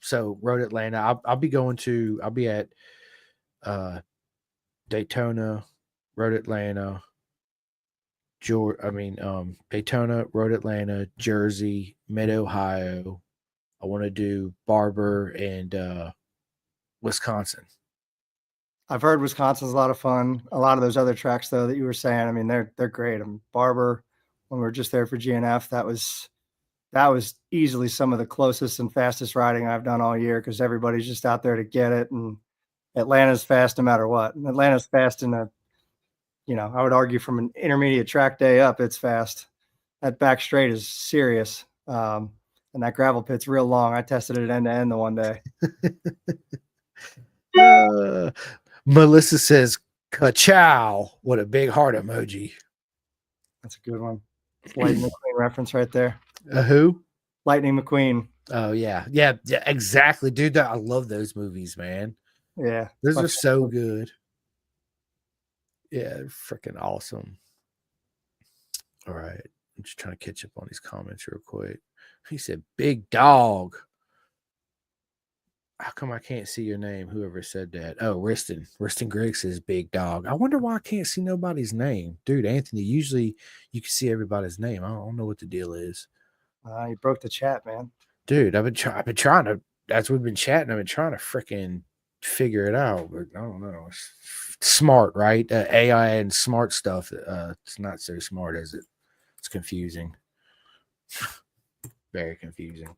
So, Road Atlanta. I'll be at Daytona, Road Atlanta, Daytona, Road Atlanta, Jersey, Mid Ohio. I want to do Barber and Wisconsin. I've heard Wisconsin's a lot of fun. A lot of those other tracks, though, that you were saying, I mean, they're great. Barber, when we were just there for GNF, that was easily some of the closest and fastest riding I've done all year, because everybody's just out there to get it. And Atlanta's fast no matter what. And Atlanta's fast in I would argue from an intermediate track day up, it's fast. That back straight is serious. And that gravel pit's real long. I tested it end to end the one day. Melissa says Ka-chow. What a big heart emoji. That's a good one. Lightning McQueen reference right there. Who? Lightning McQueen. Oh yeah, yeah, exactly, dude. I love those movies, man. Yeah, Those are so good. Yeah, freaking awesome. All right, I'm just trying to catch up on these comments real quick. He said, "Big dog." How come I can't see your name? Whoever said that. Oh, Riston. Riston Griggs says big dog. I wonder why I can't see nobody's name. Dude, Anthony, usually you can see everybody's name. I don't know what the deal is. You broke the chat, man. Dude, I've been trying to, as we've been chatting, I've been trying to freaking figure it out, but I don't know. It's smart, right? AI and smart stuff. It's not so smart, is it? It's confusing. Very confusing.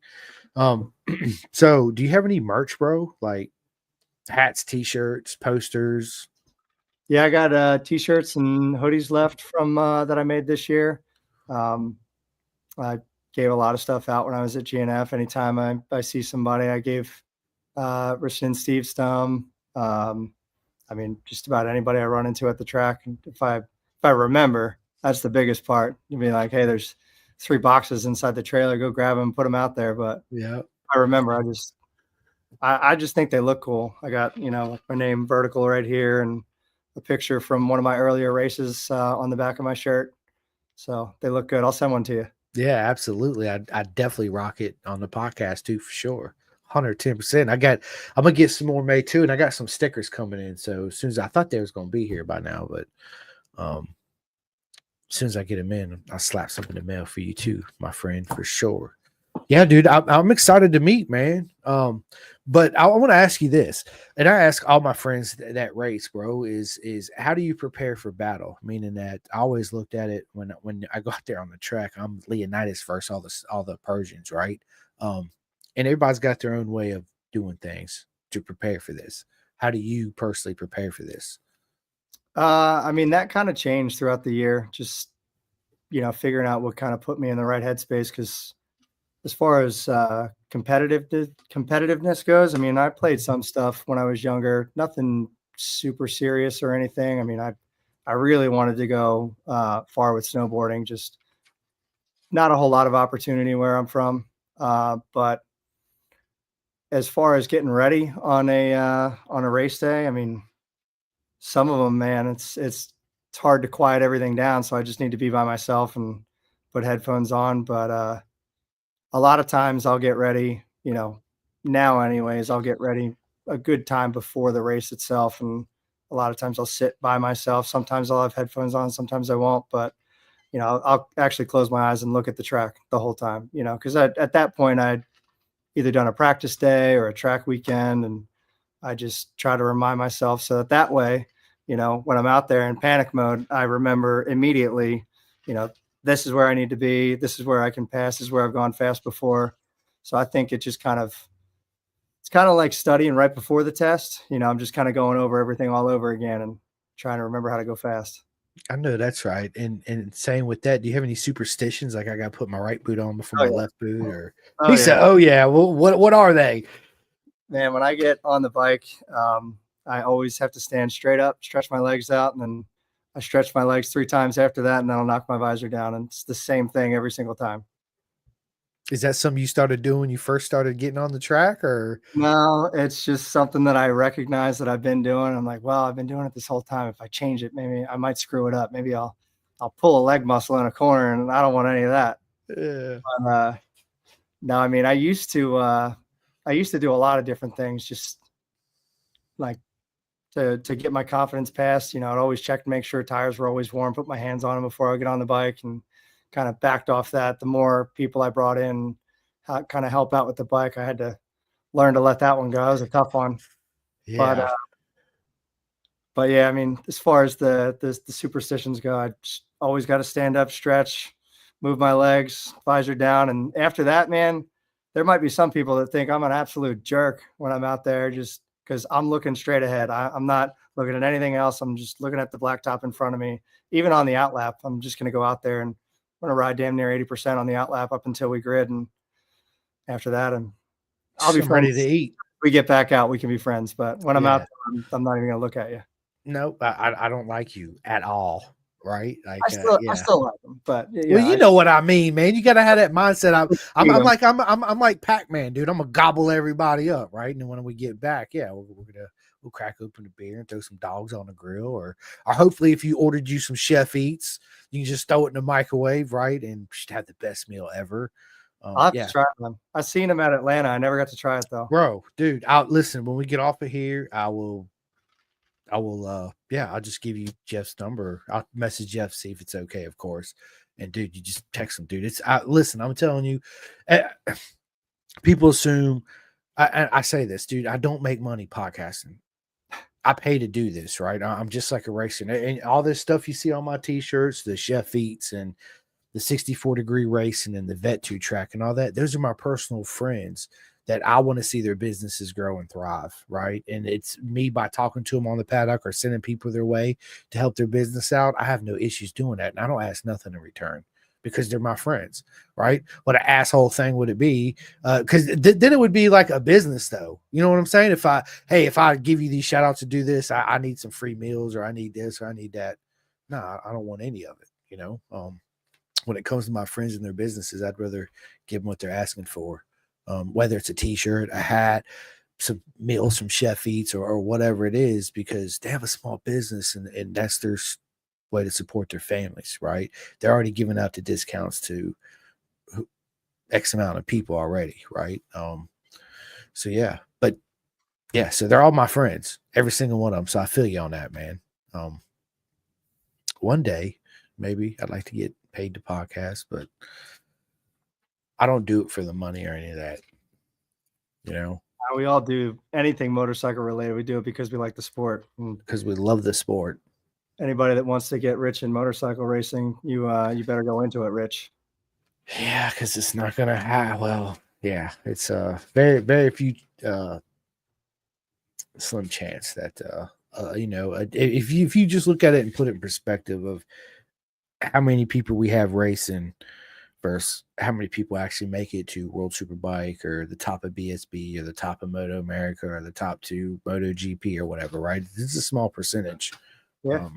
So do you have any merch, bro? Like hats, t-shirts, posters? Yeah, I got t-shirts and hoodies left from that I made this year. I gave a lot of stuff out when I was at GNF. Anytime I see somebody, I gave Rich and Steve some. I mean, just about anybody I run into at the track. And if I remember, that's the biggest part. You'd be like, hey, there's 3 boxes inside the trailer. Go grab them, put them out there. But yeah, I remember. I just think they look cool. I got my name vertical right here and a picture from one of my earlier races on the back of my shirt. So they look good. I'll send one to you. Yeah, absolutely. I definitely rock it on the podcast too, for sure. 110%. I'm gonna get some more made too, and I got some stickers coming in. So as soon as I thought they was gonna be here by now, but as soon as I get them in, I'll slap something in the mail for you too, my friend, for sure. Yeah, dude, I'm excited to meet, man. But I want to ask you this, and I ask all my friends that race, bro, is how do you prepare for battle? Meaning that I always looked at it when I go out there on the track, I'm Leonidas versus all the Persians, right? And everybody's got their own way of doing things to prepare for this. How do you personally prepare for this? I mean, that kind of changed throughout the year. Just figuring out what kind of put me in the right headspace. Because as far as competitiveness goes, I mean, I played some stuff when I was younger. Nothing super serious or anything. I mean, I really wanted to go far with snowboarding. Just not a whole lot of opportunity where I'm from. But as far as getting ready on a race day, I mean, some of them, man, it's hard to quiet everything down. So I just need to be by myself and put headphones on. But a lot of times I'll get ready, now anyways, I'll get ready a good time before the race itself. And a lot of times I'll sit by myself. Sometimes I'll have headphones on, sometimes I won't, but I'll actually close my eyes and look at the track the whole time, because at that point I'd either done a practice day or a track weekend. And I just try to remind myself so that way, when I'm out there in panic mode, I remember immediately, this is where I need to be. This is where I can pass. This is where I've gone fast before. So I think it's kind of like studying right before the test. I'm just kind of going over everything all over again and trying to remember how to go fast. I know that's right. And saying with that, do you have any superstitions? Like I got to put my right boot on before Oh, my yeah. left boot, or Oh, he said, "Oh yeah, well, what are they?" Man, when I get on the bike, I always have to stand straight up, stretch my legs out, and then I stretch my legs 3 times after that, and then I'll knock my visor down. And it's the same thing every single time. Is that something you started doing when you first started getting on the track, or? No, it's just something that I recognize that I've been doing. I'm like, well, I've been doing it this whole time. If I change it, maybe I might screw it up. Maybe I'll pull a leg muscle in a corner, and I don't want any of that. Yeah. But, no, I mean, I used to do a lot of different things, just like to get my confidence past. I'd always check to make sure tires were always warm, put my hands on them before I get on the bike, and kind of backed off that. The more people I brought in, kind of help out with the bike, I had to learn to let that one go. It was a tough one. Yeah. But yeah, I mean, as far as the superstitions go, I just always got to stand up, stretch, move my legs, visor down. And after that, man, there might be some people that think I'm an absolute jerk when I'm out there just because I'm looking straight ahead. I'm not looking at anything else. I'm just looking at the blacktop in front of me. Even on the outlap, I'm just going to go out there and I'm going to ride damn near 80% on the outlap up until we grid. And after that, I'll be ready friends. to eat. We get back out, we can be friends. But when I'm Yeah. out there, I'm not even going to look at you. Nope, I don't like you at all. Right? Like, I yeah. still like them, but Well, you know what I mean, man. You gotta have that mindset. I'm Eat 'em. like I'm like Pac-Man, dude. I'm gonna gobble everybody up, right? And then when we get back, yeah, we'll crack open a beer and throw some dogs on the grill, or hopefully if you ordered you some Chef Eats, you can just throw it in the microwave, right? And should have the best meal ever. I'll have Yeah, to try them. I seen them at Atlanta. I never got to try it though. bro, dude. I'll listen when we get off of here. Yeah, I'll just give you Jeff's number. I'll message Jeff, see if it's okay, of course. And dude, you just text him, dude. Listen, I'm telling you, eh, people assume I say this, dude. I don't make money podcasting. I pay to do this, right? I'm just like a racer. And all this stuff you see on my t-shirts, the Chef Eats and the 64-degree racing and the Vet 2 track and all that, those are my personal friends that I want to see their businesses grow and thrive, right? And it's me by talking to them on the paddock or sending people their way to help their business out. I have no issues doing that. And I don't ask nothing in return because they're my friends, right? What an asshole thing would it be? Because then it would be like a business though. You know what I'm saying? If I give you these shout outs to do this, I need some free meals or I need this or I need that. No, I don't want any of it, you know? When it comes to my friends and their businesses, I'd rather give them what they're asking for. Whether it's a t-shirt, a hat, some meals from Chef Eats or whatever it is, because they have a small business and that's their way to support their families, right? They're already giving out the discounts to X amount of people already, right? So yeah, but yeah, so they're all my friends, every single one of them. So I feel you on that, man. One day, maybe I'd like to get paid to podcast, but I don't do it for the money or any of that. You know, We all do anything motorcycle related. We do it because we like the sport. And because we love the sport. anybody that wants to get rich in motorcycle racing, you better go into it, Rich. Yeah, because it's not gonna have. Well, yeah, it's very very few slim chance that if you just look at it and put it in perspective of how many people we have racing versus how many people actually make it to World Superbike or the top of BSB or the top of Moto America or the top 2 Moto GP or whatever, right? This is a small percentage. Yeah.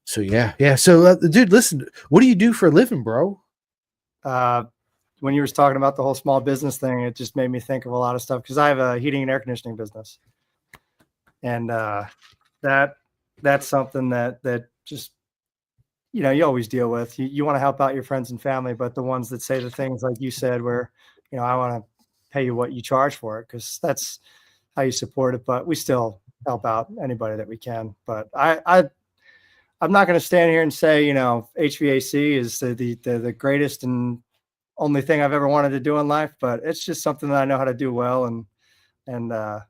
So yeah. So dude, listen, what do you do for a living, bro? When you were talking about the whole small business thing, it just made me think of a lot of stuff because I have a heating and air conditioning business, and that's something that just you always deal with. You want to help out your friends and family, but the ones that say the things like you said, where I want to pay you what you charge for it because that's how you support it. But we still help out anybody that we can. But I'm not going to stand here and say HVAC is the greatest and only thing I've ever wanted to do in life, but it's just something that I know how to do well, and I'm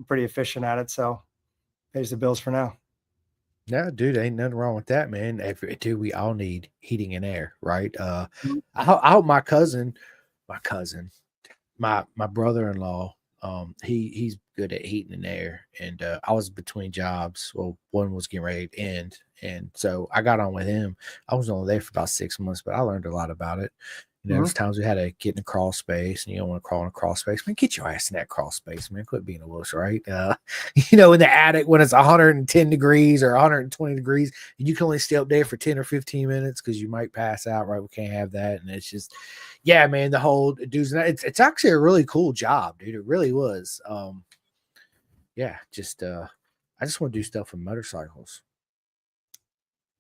pretty efficient at it, so pays the bills for now. No, dude, ain't nothing wrong with that, man. Dude, we all need heating and air, right? I hope my brother-in-law, he's good at heating and air, and I was between jobs. Well, one was getting ready to end, and so I got on with him. I was only there for about 6 months, but I learned a lot about it. There's times we had to get in a crawl space, and you don't want to crawl in a crawl space. Man, get your ass in that crawl space, man. Quit being a wuss, right? In the attic when it's 110 degrees or 120 degrees, and you can only stay up there for 10 or 15 minutes because you might pass out, right? We can't have that. And it's just, yeah, man, the whole dudes. It's actually a really cool job, dude. It really was. I just want to do stuff with motorcycles.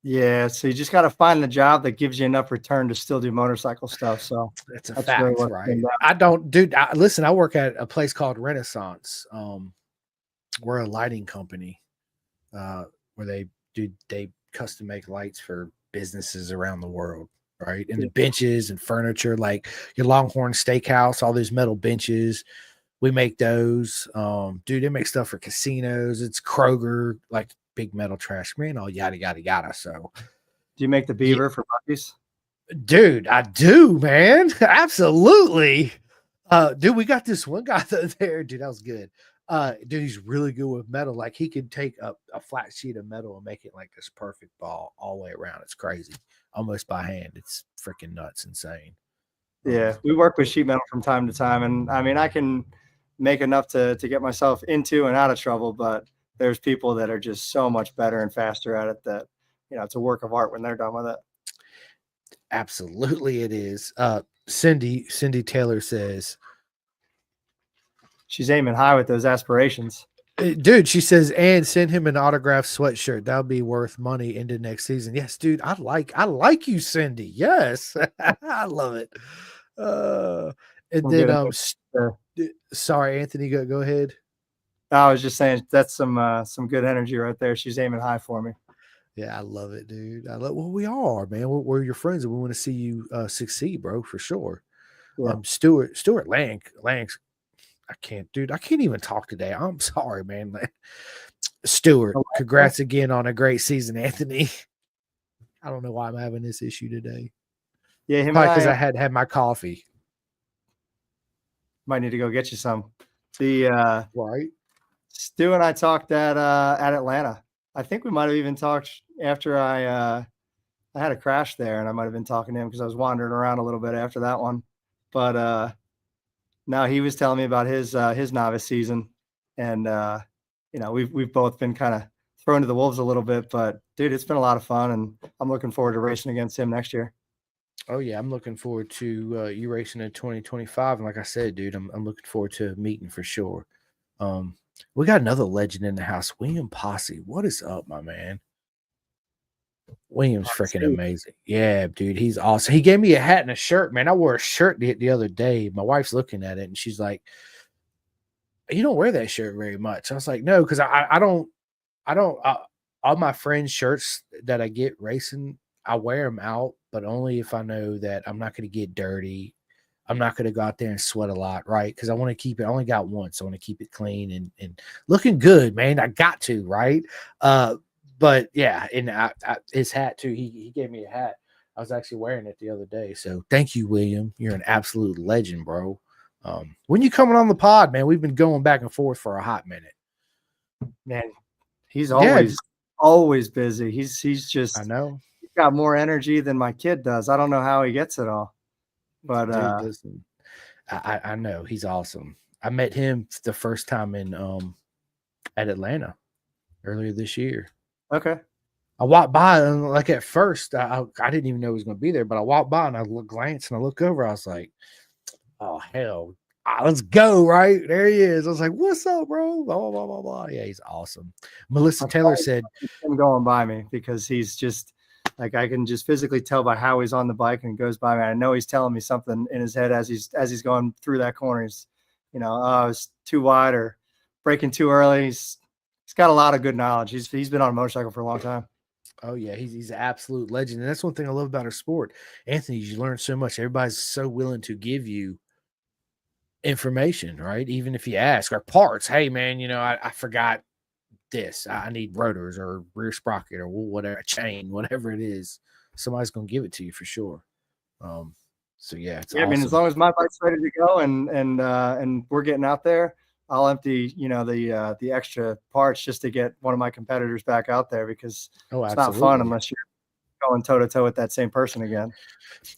Yeah, so you just got to find the job that gives you enough return to still do motorcycle stuff. So that's a that's fact, really what it right? came down. I don't, dude. Listen, I work at a place called Renaissance. We're a lighting company where they custom make lights for businesses around the world, right? And the benches and furniture, like your Longhorn Steakhouse, all those metal benches. We make those. Dude, they make stuff for casinos. It's Kroger, like big metal trash man, all yada yada yada. So Do you make the beaver for Buc-ee's? dude, I do, man. Absolutely. Dude, we got this one guy there, dude. That was good. Dude, he's really good with metal. Like he could take a flat sheet of metal and make it like this perfect ball all the way around. It's crazy, almost by hand. It's freaking nuts, insane. Yeah, we work with sheet metal from time to time, and I mean I can make enough to get myself into and out of trouble, but there's people that are just so much better and faster at it that, it's a work of art when they're done with it. Absolutely, it is. Cindy Taylor says, She's aiming high with those aspirations. dude, she says, and send him an autographed sweatshirt. That'll be worth money into next season. Yes, dude, I like you, Cindy. Yes, I love it. And We'll then get sorry, Anthony, go ahead. I was just saying that's some good energy right there. She's aiming high for me. Yeah, I love it, dude. Well, we are, man. We're your friends, and we want to see you succeed, bro, for sure. Yeah. Stuart Lang, I can't even talk today. I'm sorry, man. Stuart, congrats again on a great season, Anthony. I don't know why I'm having this issue today. Yeah, because I had my coffee. Might need to go get you some. The right. Stu and I talked at Atlanta. I think we might have even talked after I had a crash there, and I might have been talking to him because I was wandering around a little bit after that one. But now he was telling me about his novice season, and we've both been kind of thrown to the wolves a little bit. But dude, it's been a lot of fun, and I'm looking forward to racing against him next year. Oh yeah, I'm looking forward to you racing in 2025, and like I said, dude, I'm looking forward to meeting for sure. We got another legend in the house, William Posse. What is up, my man? William's freaking amazing. Yeah, dude, he's awesome. He gave me a hat and a shirt, man. I wore a shirt the other day. My wife's looking at it, and she's like, "You don't wear that shirt very much." I was like, "No, because I don't. All my friends' shirts that I get racing, I wear them out, but only if I know that I'm not going to get dirty. I'm not going to go out there and sweat a lot, right? Because I want to keep it. I only got one, so I want to keep it clean and looking good, man. I got to, right? But yeah, and his hat too. He gave me a hat. I was actually wearing it the other day. So thank you, William. You're an absolute legend, bro. When you coming on the pod, man? We've been going back and forth for a hot minute. Man, he's always busy. He's just, I know, he's got more energy than my kid does. I don't know how he gets it all. But dude, listen, I know he's awesome. I met him the first time in at Atlanta earlier this year. Okay. I walked by and like at first I didn't even know he was going to be there, but I walked by and I glanced and I look over. I was like, "Oh hell, let's go!" Right there he is. I was like, "What's up, bro?" Blah blah blah blah blah. Yeah, he's awesome. Melissa Taylor said, "Him going by me because he's just." Like I can just physically tell by how he's on the bike and goes by me. I know he's telling me something in his head as he's going through that corner. He's, I was too wide or braking too early. He's got a lot of good knowledge. He's been on a motorcycle for a long time. Oh yeah, he's an absolute legend, and that's one thing I love about our sport, Anthony. You learn so much. Everybody's so willing to give you information, right? Even if you ask, or parts. Hey man, I forgot this. I need rotors or rear sprocket or whatever, a chain, whatever it is. Somebody's gonna give it to you for sure. So yeah, it's awesome. I mean, as long as my bike's ready to go and we're getting out there, I'll empty the extra parts just to get one of my competitors back out there because it's not fun unless you're going toe to toe with that same person again.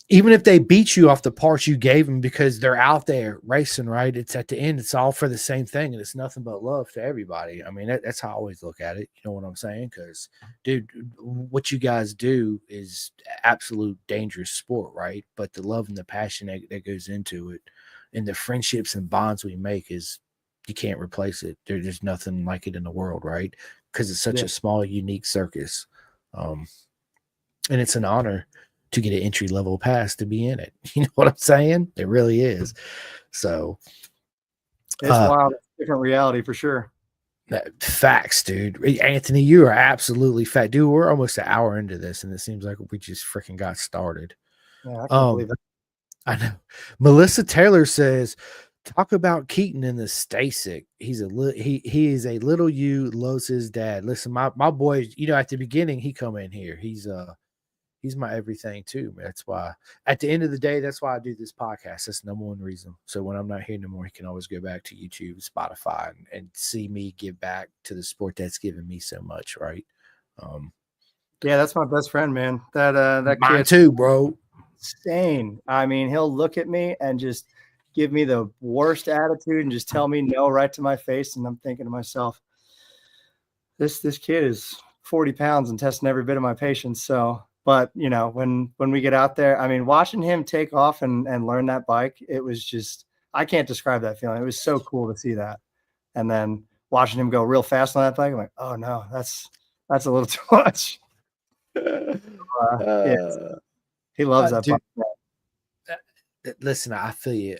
Even if they beat you off the parts you gave them because they're out there racing, right? It's at the end, it's all for the same thing, and it's nothing but love to everybody. I mean, that's how I always look at it. You know what I'm saying? Because, dude, what you guys do is absolute dangerous sport, right? But the love and the passion that goes into it, and the friendships and bonds we make is you can't replace it. There's nothing like it in the world, right? Because it's such a small, unique circus. And it's an honor to get an entry-level pass to be in it. You know what I'm saying? It really is. So it's wild. Different reality for sure. Facts, dude. Anthony, you are absolutely fat. Dude, we're almost an hour into this, and it seems like we just freaking got started. Yeah, I can't believe it. I know. Melissa Taylor says, talk about Keaton in the Stasic. He is a little you, loves his dad. Listen, my boy, at the beginning, he come in here. He's my everything too. That's why at the end of the day, that's why I do this podcast. That's the number one reason. So when I'm not here no more, he can always go back to YouTube, Spotify, and see me give back to the sport that's given me so much. Right. Yeah, that's my best friend, man. That mine kid too, bro. Insane. I mean, he'll look at me and just give me the worst attitude and just tell me no right to my face. And I'm thinking to myself, this kid is 40 pounds and testing every bit of my patience. So, but you know, when we get out there, I mean, watching him take off and learn that bike, it was just, I can't describe that feeling. It was so cool to see that. And then watching him go real fast on that bike, I'm like, oh no, that's a little too much. Yeah, he loves that dude, bike. listen, I feel you.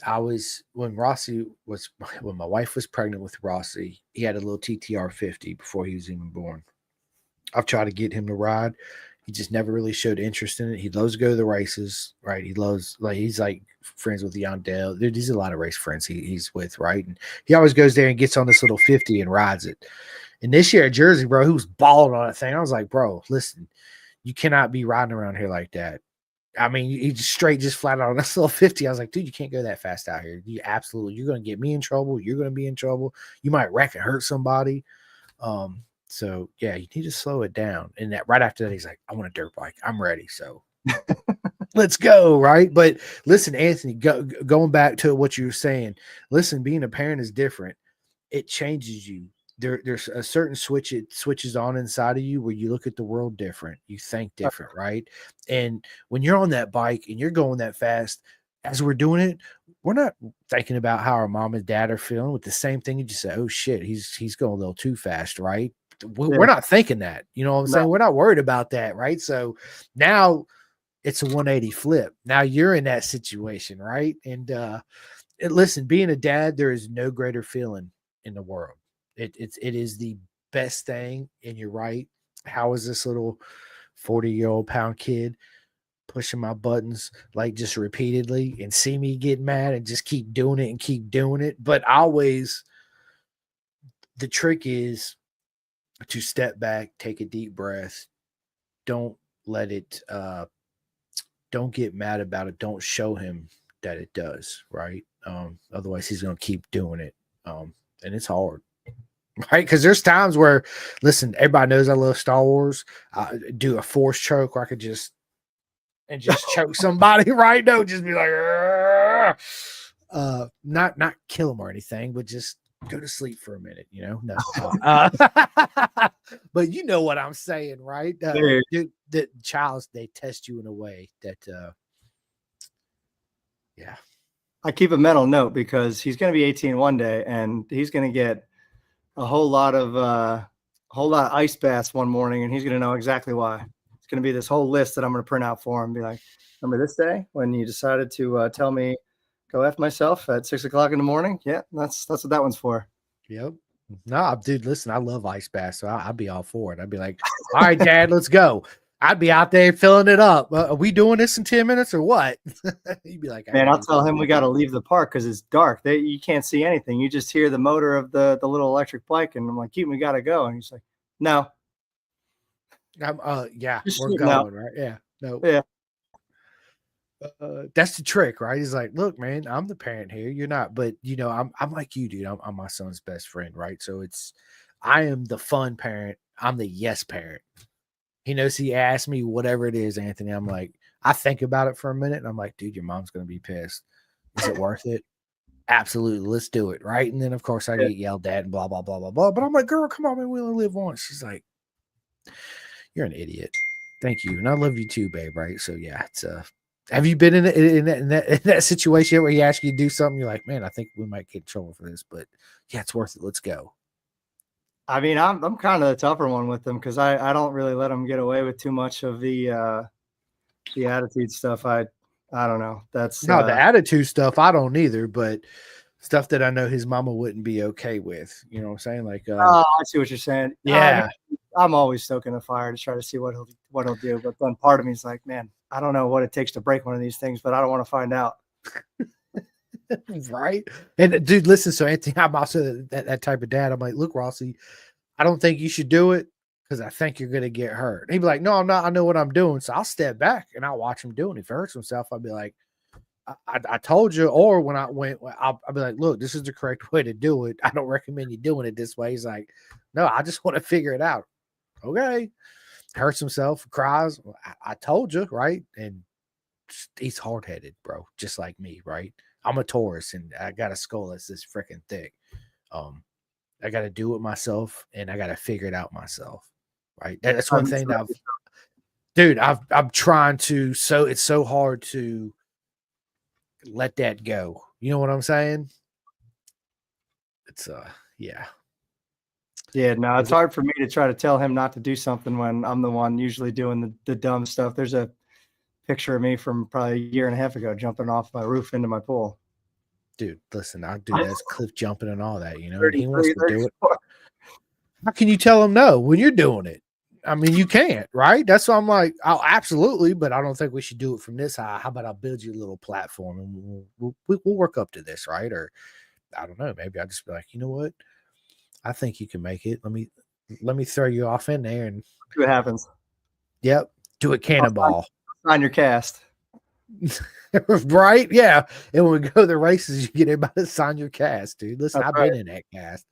When my wife was pregnant with Rossi, he had a little TTR 50 before he was even born. I've tried to get him to ride. He just never really showed interest in it. He loves to go to the races, right? He loves, like, he's like friends with Yandel. There's a lot of race friends he's with, right? And he always goes there and gets on this little 50 and rides it. And this year at Jersey, bro, he was balling on that thing. I was like, bro, listen, you cannot be riding around here like that. I mean, he just flat out on this little 50. I was like, dude, you can't go that fast out here. You're going to get me in trouble. You're going to be in trouble. You might wreck and hurt somebody. So yeah, you need to slow it down. And that right after that, he's like, I want a dirt bike. I'm ready. So let's go. Right. But listen, Anthony, going back to what you were saying, listen, being a parent is different. It changes you. There's a certain switches on inside of you where you look at the world different. You think different. Right. And when you're on that bike and you're going that fast, as we're doing it, we're not thinking about how our mom and dad are feeling with the same thing. You just say, oh shit, he's going a little too fast. Right. We're not thinking that, you know what I'm saying? We're not worried about that, right? So now it's a 180 flip. Now you're in that situation, right? And listen, being a dad, there is no greater feeling in the world. It is the best thing, and you're right. How is this little 40-year-old pound kid pushing my buttons like just repeatedly and see me get mad and just keep doing it and keep doing it? But always, the trick is to step back, take a deep breath. Don't let it, don't get mad about it. Don't show him that it does, right? Otherwise he's going to keep doing it. And it's hard, right? Because there's times where, listen, everybody knows I love Star Wars. I do a force choke where I could just choke somebody, right? No, just be like, not kill him or anything, but just go to sleep for a minute, you know? No. But you know what I'm saying, right? The child, they test you in a way that, yeah. I keep a mental note because he's going to be 18 one day and he's going to get a whole lot of ice baths one morning, and he's going to know exactly why. It's going to be this whole list that I'm going to print out for him and be like, remember this day when you decided to tell me go F myself at 6 o'clock in the morning? Yeah, that's what that one's for. Yep. No, dude, listen, I love ice baths, so I'd be all for it. I'd be like, all right, Dad, let's go. I'd be out there filling it up. Are we doing this in 10 minutes or what? You'd be like, man, I'll tell him we got to leave the park because it's dark. You can't see anything. You just hear the motor of the little electric bike. And I'm like, Keaton, we got to go. And he's like, no. Yeah, just we're going, right? Yeah. No. Yeah. That's the trick, right? He's like, look, man, I'm the parent here. You're not, but you know, I'm like you, dude. I'm my son's best friend, right? So I am the fun parent. I'm the yes parent. He knows he asked me whatever it is, Anthony. I'm like, I think about it for a minute and I'm like, dude, your mom's going to be pissed. Is it worth it? Absolutely. Let's do it. Right. And then of course I get yelled at and blah, blah, blah, blah, blah. But I'm like, girl, come on, man. We only live once. She's like, you're an idiot. Thank you. And I love you too, babe. Right. So yeah, it's have you been in that situation where he asks you to do something? You're like, man, I think we might get in trouble for this, but yeah, it's worth it. Let's go. I mean, I'm kind of the tougher one with them because I don't really let them get away with too much of the attitude stuff. I don't know. That's no, the attitude stuff I don't either, but stuff that I know his mama wouldn't be okay with. You know what I'm saying? Like, I see what you're saying. Yeah, I'm always stoking the fire to try to see what he'll do. But then part of me is like, man, I don't know what it takes to break one of these things, but I don't want to find out. Right. And dude, listen. So Anthony, I'm also that type of dad. I'm like, look, Rossi, I don't think you should do it because I think you're gonna get hurt. And he'd be like, no, I'm not. I know what I'm doing. So I'll step back and I'll watch him do it. If he hurts himself, I'll be like, I told you. Or when I went, I'll be like, look, this is the correct way to do it. I don't recommend you doing it this way. He's like, no, I just want to figure it out. Okay. Hurts himself, cries. Well, I told you, right? And he's hard headed, bro, just like me, right? I'm a Taurus and I got a skull that's this freaking thick. I got to do it myself, and I got to figure it out myself. Right. That's one thing that I'm trying to. So it's so hard to let that go. You know what I'm saying? It's yeah. Yeah, no, it's hard for me to try to tell him not to do something when I'm the one usually doing the dumb stuff. There's a picture of me from probably a year and a half ago jumping off my roof into my pool. Dude, listen, I do that's cliff jumping and all that, you know. And he wants to do it. How can you tell him no when you're doing it? I mean, you can't, right? That's why I'm like, oh, absolutely, but I don't think we should do it from this high. How about I'll build you a little platform and we'll work up to this, right? Or I don't know, maybe I'll just be like, you know what? I think you can make it. Let me throw you off in there and see what happens. Yep, do a cannonball. On your cast. Right? Yeah. And when we go to the races, you get everybody to sign your cast, dude. Listen, I've been in that cast.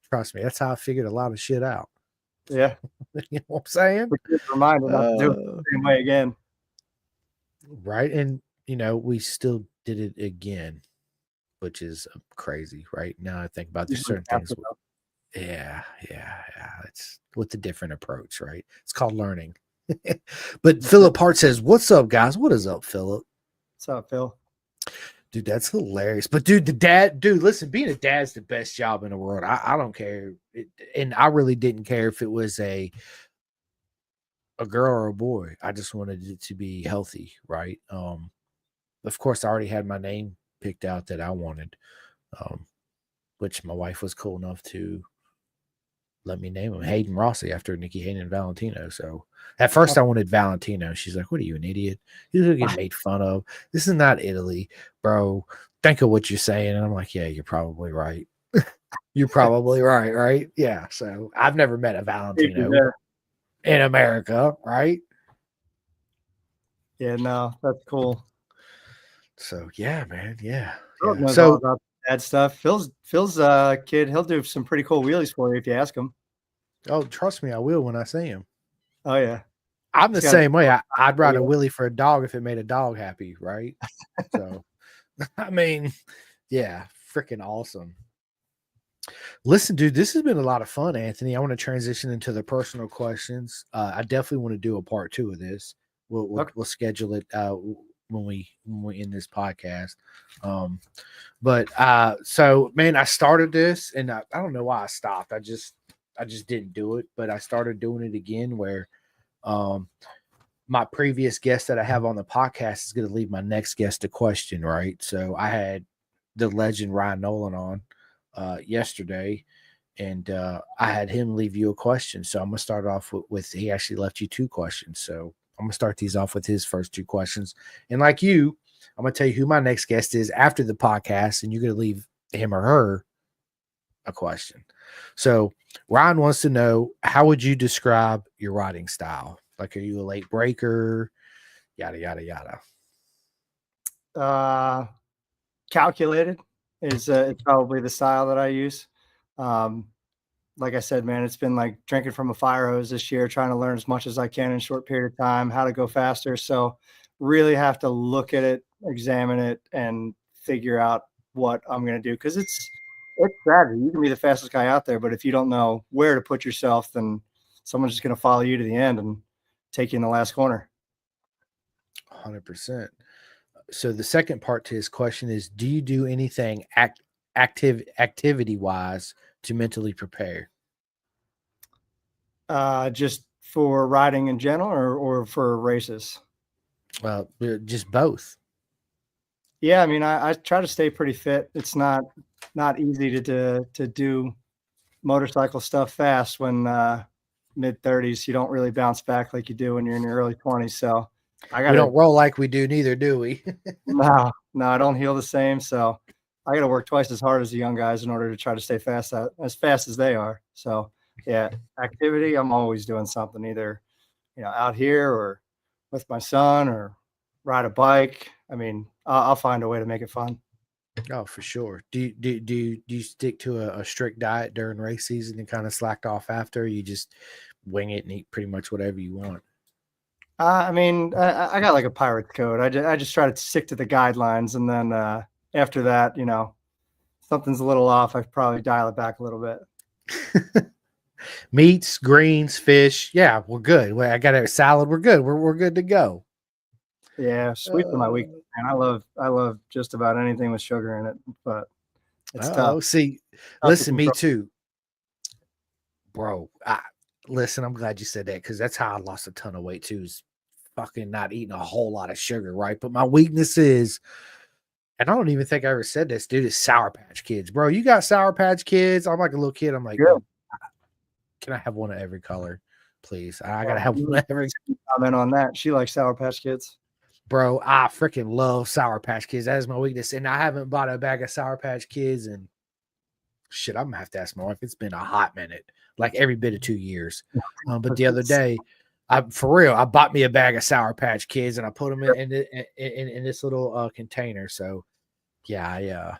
Trust me, that's how I figured a lot of shit out. Yeah. You know what I'm saying? Reminded not to do it the same way again. Right. And you know, we still did it again, which is crazy, right? Now I think about there's certain things. Yeah. It's with a different approach, right? It's called learning. But Philip Hart says, "What's up, guys? What is up, Philip? What's up, Phil? Dude, that's hilarious." But dude, listen, being a dad's the best job in the world. I don't care, and I really didn't care if it was a girl or a boy. I just wanted it to be healthy, right? Of course, I already had my name picked out that I wanted, which my wife was cool enough to let me name him Hayden Rossi after Nikki Hayden and Valentino. So at first I wanted Valentino. She's like, "What are you, an idiot? You're gonna get made fun of. This is not Italy, bro. Think of what you're saying." And I'm like, "Yeah, you're probably right. You're probably right, right? Yeah." So I've never met a Valentino in America, right? Yeah, no, that's cool. So yeah, man, yeah. So about that stuff. Phil's kid, he'll do some pretty cool wheelies for you if you ask him. Oh, trust me, I will when I see him. Oh yeah. I'm the same way. I'd ride a wheelie for a dog if it made a dog happy, right? So I mean, yeah, freaking awesome. Listen, dude, this has been a lot of fun, Anthony. I want to transition into the personal questions. I definitely want to do a part 2 of this. We'll schedule it when we end this podcast. So man, I started this and I don't know why I stopped. I just didn't do it, but I started doing it again where my previous guest that I have on the podcast is going to leave my next guest a question, right? So I had the legend Ryan Nolan on yesterday, and I had him leave you a question. So I'm going to start off with he actually left you 2 questions. So I'm going to start these off with his first 2 questions. And like you, I'm going to tell you who my next guest is after the podcast, and you're going to leave him or her a question. So Ryan wants to know, how would you describe your riding style? Like, are you a late breaker? Yada, yada, yada. Calculated is it's probably the style that I use. Like I said, man, it's been like drinking from a fire hose this year, trying to learn as much as I can in a short period of time, how to go faster. So really have to look at it, examine it, and figure out what I'm going to do. Cause it's strategy. You can be the fastest guy out there, but if you don't know where to put yourself, then someone's just going to follow you to the end and take you in the last corner. 100%. So the second part to his question is, do you do anything activity wise to mentally prepare? Just for riding in general or for races? Well, just both. Yeah. I mean, I try to stay pretty fit. It's not easy to do motorcycle stuff fast when mid-30s. You don't really bounce back like you do when you're in your early 20s. So we don't roll like we do, neither do we. No, I don't heal the same. So I got to work twice as hard as the young guys in order to try to stay as fast as they are. So yeah, activity, I'm always doing something, either, out here or with my son or ride a bike. I mean, I'll find a way to make it fun. Oh, for sure. Do you stick to a strict diet during race season and kind of slack off after? Or you just wing it and eat pretty much whatever you want? I mean, I got like a pirate's code. I just try to stick to the guidelines, and then after that, something's a little off, I probably dial it back a little bit. Meats, greens, fish. Yeah, we're good. Well, I got a salad. We're good. We're good to go. Yeah, sweets are my weakness, man. I love just about anything with sugar in it, but it's tough. See, Tough to listen, me control. too, bro. Listen, I'm glad you said that because that's how I lost a ton of weight too. Is fucking not eating a whole lot of sugar, right? But my weakness is, and I don't even think I ever said this, dude, is Sour Patch Kids, bro. You got Sour Patch Kids? I'm like a little kid. I'm like, Good. can I have one of every color, please? I gotta have one of every. Comment on that. She likes Sour Patch Kids. Bro, I freaking love Sour Patch Kids. That is my weakness. And I haven't bought a bag of Sour Patch Kids and shit, I'm gonna have to ask my wife. It's been a hot minute, like every bit of 2 years. But the other day, for real, I bought me a bag of Sour Patch Kids and I put them in this little container. So yeah, I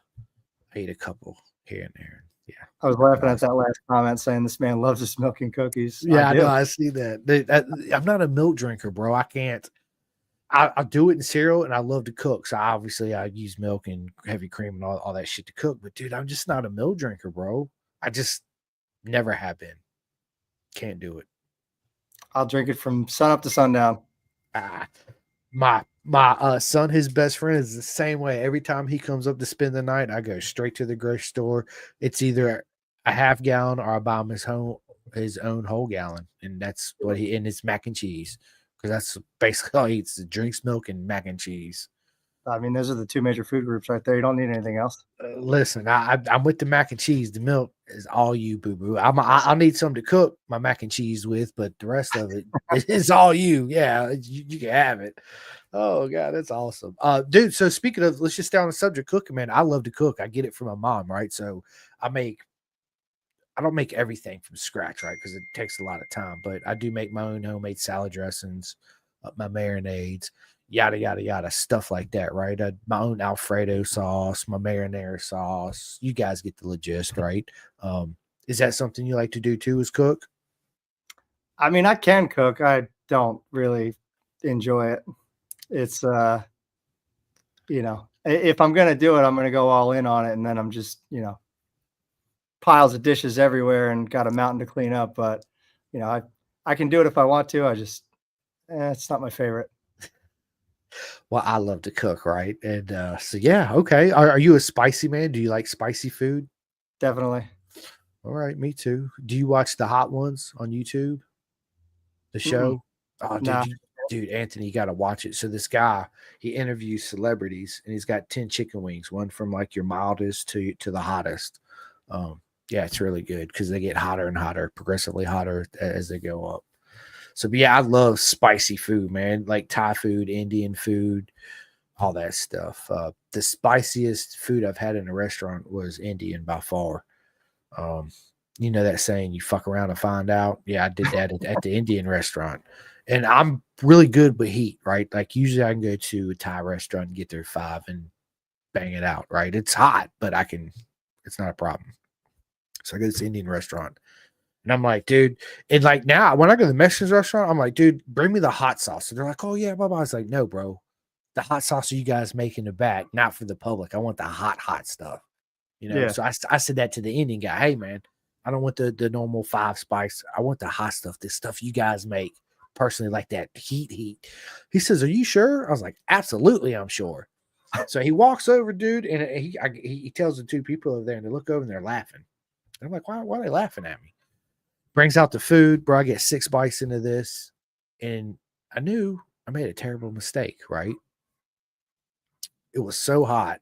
ate a couple here and there. Yeah, I was laughing at that last comment saying this man loves his milk and cookies. yeah, I know. I see that. I'm not a milk drinker, bro. I can't. I do it in cereal and I love to cook. So obviously I use milk and heavy cream and all that shit to cook. But dude, I'm just not a milk drinker, bro. I just never have been. Can't do it. I'll drink it from sun up to sundown. My son, his best friend is the same way. Every time he comes up to spend the night, I go straight to the grocery store. It's either a half gallon or I buy him his own whole gallon. And that's what and it's mac and cheese. Because that's basically all he eats. Drinks milk and mac and cheese. I mean, those are the two major food groups right there. You don't need anything else. Listen, I'm with the mac and cheese. The milk is all you, boo boo. I'll need something to cook my mac and cheese with, but the rest of it is all you. Yeah, you can have it. Oh god, that's awesome, dude. So speaking of, let's just stay on the subject cooking, man. I love to cook. I get it from my mom, right? So I don't make everything from scratch, right? Because it takes a lot of time, but I do make my own homemade salad dressings, my marinades, yada, yada, yada, stuff like that, right? My own Alfredo sauce, my marinara sauce. You guys get the gist, right? Is that something you like to do too, is cook? I mean, I can cook. I don't really enjoy it. It's, if I'm going to do it, I'm going to go all in on it. And then I'm just, piles of dishes everywhere and got a mountain to clean up. But, I can do it if I want to. It's not my favorite. Well, I love to cook, right? And so yeah, okay. Are you a spicy man? Do you like spicy food? Definitely. All right, me too. Do you watch the Hot Ones on YouTube? The show? Oh, dude, Nah. Dude, Anthony, you got to watch it. So this guy, he interviews celebrities, and he's got 10 chicken wings, one from like your mildest to the hottest. Yeah, it's really good because they get hotter and hotter, progressively hotter as they go up. So, but yeah, I love spicy food, man. Like Thai food, Indian food, all that stuff. The spiciest food I've had in a restaurant was Indian by far. You know that saying, you fuck around and find out? Yeah, I did that at the Indian restaurant. And I'm really good with heat, right? Like usually I can go to a Thai restaurant and get there 5 and bang it out, right? It's hot, but it's not a problem. So I go to this Indian restaurant and I'm like, dude, and like now when I go to the Mexican restaurant, I'm like, dude, bring me the hot sauce. And they're like, oh yeah, blah, blah. I was like, no, bro, the hot sauce you guys make in the back, not for the public. I want the hot stuff, Yeah. So I said that to the Indian guy. Hey man, I don't want the normal 5 spice. I want the hot stuff, this stuff you guys make. Personally, like that heat. He says, are you sure? I was like, absolutely, I'm sure. So he walks over, dude, and he tells the 2 people over there, and they look over and they're laughing. I'm like, why are they laughing at me? Brings out the food, bro. I get 6 bites into this, and I knew I made a terrible mistake, right? It was so hot.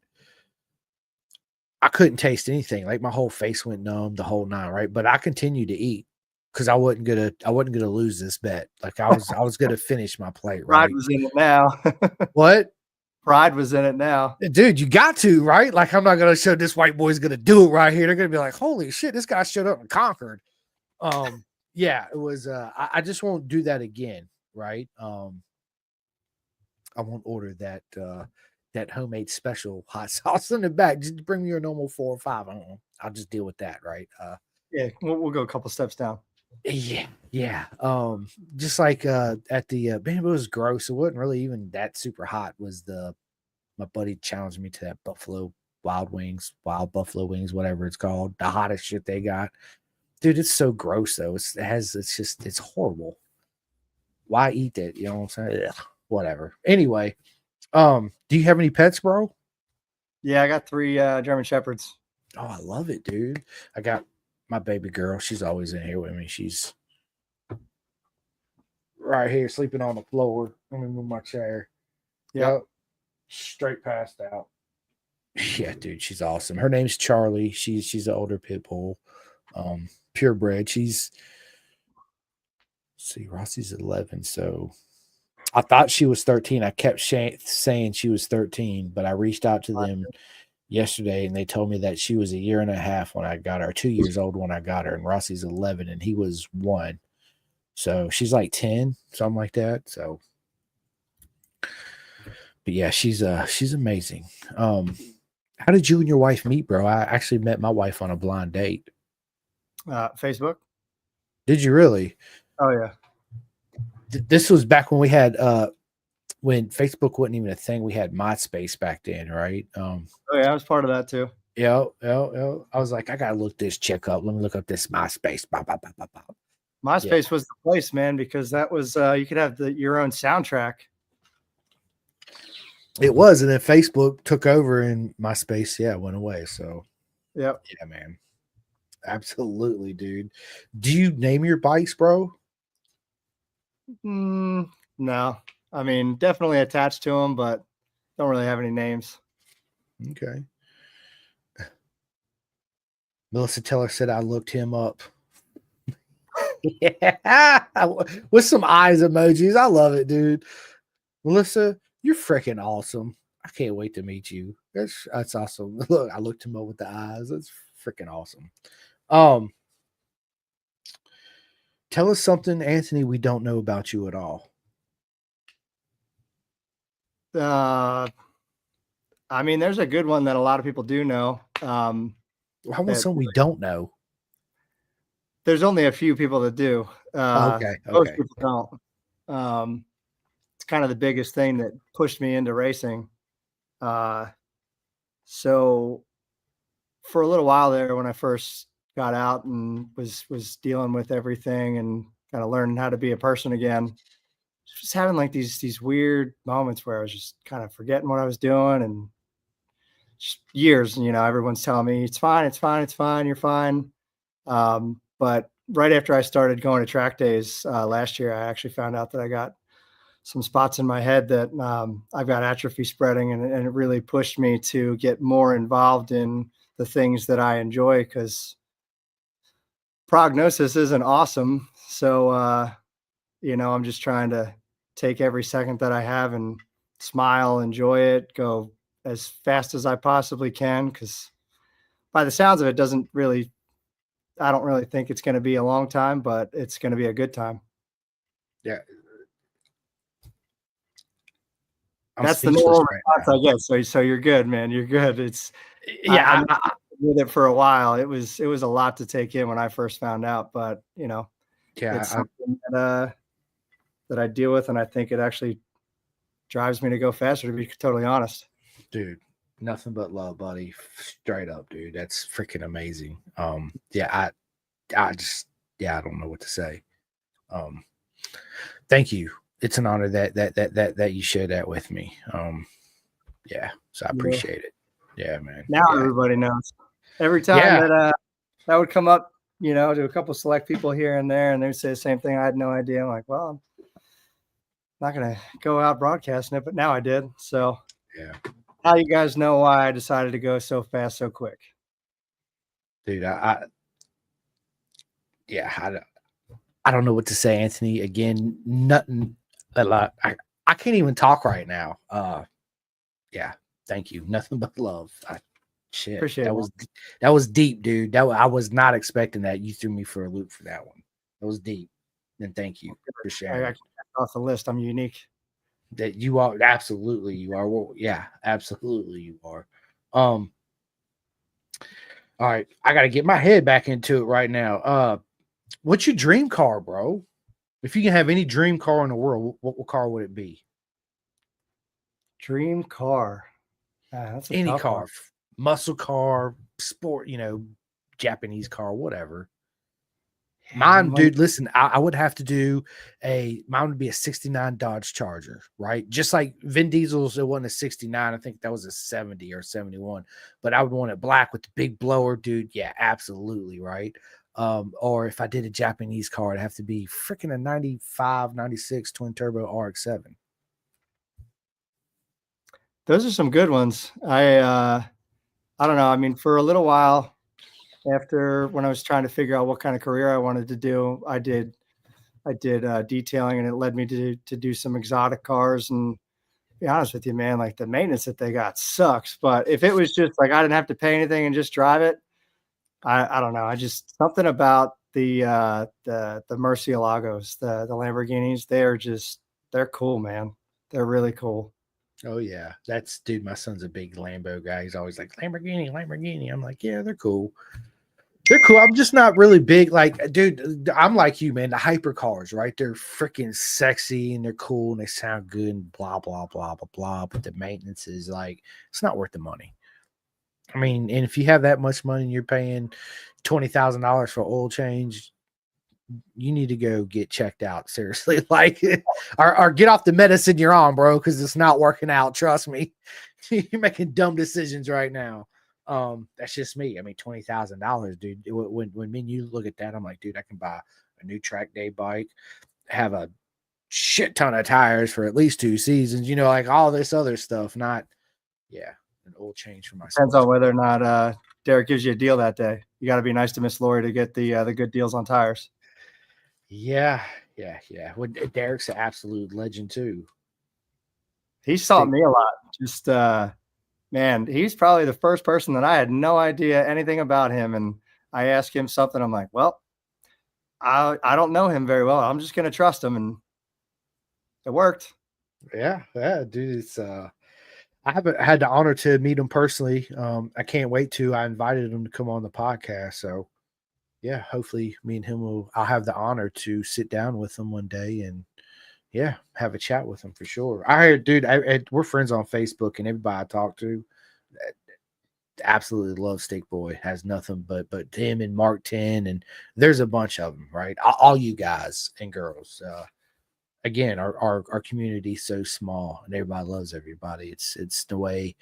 I couldn't taste anything. Like my whole face went numb, the whole 9, right? But I continued to eat because I wasn't gonna lose this bet. Like I was gonna finish my plate, right? Pride was in it now. What? Pride was in it now. Dude, you got to, right? Like, I'm not going to show this white boy's going to do it right here. They're going to be like, holy shit, this guy showed up and conquered. Yeah, it was, I just won't do that again. Right. I won't order that homemade special hot sauce in the back. Just bring me your normal 4 or 5. I'll just deal with that. Right. Yeah. We'll go a couple steps down. Yeah. Just like at the man, it was gross. It wasn't really even that super hot. My buddy challenged me to that wild buffalo wings, whatever it's called, the hottest shit they got. Dude, it's so gross though. It's horrible. Why eat that? You know what I'm saying? Ugh, whatever. Anyway, do you have any pets, bro? Yeah, I got 3 German Shepherds. Oh, I love it, dude. I got my baby girl. She's always in here with me. She's right here sleeping on the floor. Let me move my chair. Yep. Straight passed out. Yeah, dude, she's awesome. Her name's Charlie. She's an older pit bull, purebred. Let's see, Rossi's 11, so I thought she was 13. I kept saying she was 13, but I reached out to them yesterday and they told me that she was a year and a half when I got her, 2 years old when I got her, and Rossi's 11 and he was 1. So she's like 10, something like that. So, but yeah, she's amazing. How did you and your wife meet, bro? I actually met my wife on a blind date. Facebook. Did you really? Oh yeah. This was back when we had when Facebook wasn't even a thing. We had MySpace back then, right? Oh yeah, I was part of that too. Yeah. I was like, I gotta look this chick up. Let me look up this MySpace. Bop, bop, bop, bop, bop. MySpace was the place, man, because that was you could have your own soundtrack. It was, and then Facebook took over, and MySpace, went away. So, Yep. yeah, man, absolutely, dude. Do you name your bikes, bro? No, I mean definitely attached to them, but don't really have any names. Okay. Melissa Teller said I looked him up. Yeah, with some eyes emojis. I love it, dude. Melissa, you're freaking awesome. I can't wait to meet you. That's awesome. Look, I looked him up with the eyes. That's freaking awesome. Tell us something, Anthony, we don't know about you at all. I mean, there's a good one that a lot of people do know. How about something we don't know? There's only a few people that do. Okay. Most people don't. It's kind of the biggest thing that pushed me into racing. So for a little while there, when I first got out and was dealing with everything and kind of learning how to be a person again, just having like these weird moments where I was just kind of forgetting what I was doing, and just years, everyone's telling me it's fine, you're fine. But right after I started going to track days last year, I actually found out that I got some spots in my head that I've got atrophy spreading, and it really pushed me to get more involved in the things that I enjoy, because prognosis isn't awesome. So, I'm just trying to take every second that I have and smile, enjoy it, go as fast as I possibly can, because by the sounds of it, I don't really think it's going to be a long time, but it's going to be a good time. Yeah. That's the normal response I get. So you're good, man. You're good. I with it for a while. It was a lot to take in when I first found out, but it's something that I deal with, and I think it actually drives me to go faster, to be totally honest. Dude, nothing but love, buddy. Straight up, dude. That's freaking amazing. I don't know what to say. Thank you. It's an honor that you shared that with me. So I appreciate it. Yeah, man. Now everybody knows. Every time that would come up, to a couple select people here and there, and they would say the same thing. I had no idea. I'm like, well, I'm not gonna go out broadcasting it, but now I did. So yeah. Now you guys know why I decided to go so fast, so quick. Dude, I don't know what to say, Anthony. Again, nothing. I can't even talk right now. Thank you. Nothing but love. Appreciate that was deep, dude. I was not expecting that. You threw me for a loop for that one. That was deep. And thank you for sharing. I off the list. I'm unique. That you are, absolutely you are. Well, yeah, absolutely you are. All right, I got to get my head back into it right now. What's your dream car, bro? If you can have any dream car in the world, what car would it be? Dream car. That's any car, muscle car, sport, Japanese car, whatever. Mine, dude, listen, I would have to do mine would be a 69 Dodge Charger, right? Just like Vin Diesel's, it wasn't a 69. I think that was a 70 or 71, but I would want it black with the big blower, dude. Yeah, absolutely, right? Or if I did a Japanese car, it'd have to be freaking a 95, 96 twin turbo RX-7. Those are some good ones. I don't know. I mean, for a little while after when I was trying to figure out what kind of career I wanted to do, I did detailing, and it led me to do some exotic cars. And to be honest with you, man, like the maintenance that they got sucks. But if it was just like I didn't have to pay anything and just drive it, I don't know. I just something about the Murcielagos, the Lamborghinis. They're cool, man. They're really cool. Oh yeah, that's dude. My son's a big Lambo guy. He's always like Lamborghini, Lamborghini. I'm like, yeah, they're cool. They're cool. I'm just not really big. Like, dude, I'm like you, man. The hyper cars, right? They're freaking sexy and they're cool and they sound good and blah blah blah blah blah. But the maintenance is like, it's not worth the money. I mean, and if you have that much money and you're paying $20,000 for oil change, you need to go get checked out. Seriously, like, or get off the medicine you're on, bro, because it's not working out. Trust me, you're making dumb decisions right now. That's just me. I mean, $20,000, dude. When me and you look at that, I'm like, dude, I can buy a new track day bike, have a shit ton of tires for at least 2 seasons, like all this other stuff. Not, yeah, an oil change for my Depends on whether or not Derek gives you a deal that day. You got to be nice to Miss Lori to get the good deals on tires. Yeah. Well, Derek's an absolute legend too. He's taught me a lot. Just man, he's probably the first person that I had no idea anything about him. And I asked him something. I'm like, well, I don't know him very well. I'm just going to trust him. And it worked. Yeah, dude. It's I haven't had the honor to meet him personally. I can't wait to. I invited him to come on the podcast. So yeah, hopefully me and him I'll have the honor to sit down with him one day and yeah, have a chat with him for sure. I heard, dude, we're friends on Facebook, and everybody I talk to absolutely loves Stick Boy. Has nothing but him and Mark 10, and there's a bunch of them, right? All you guys and girls. Again, our community's so small, and everybody loves everybody. It's the way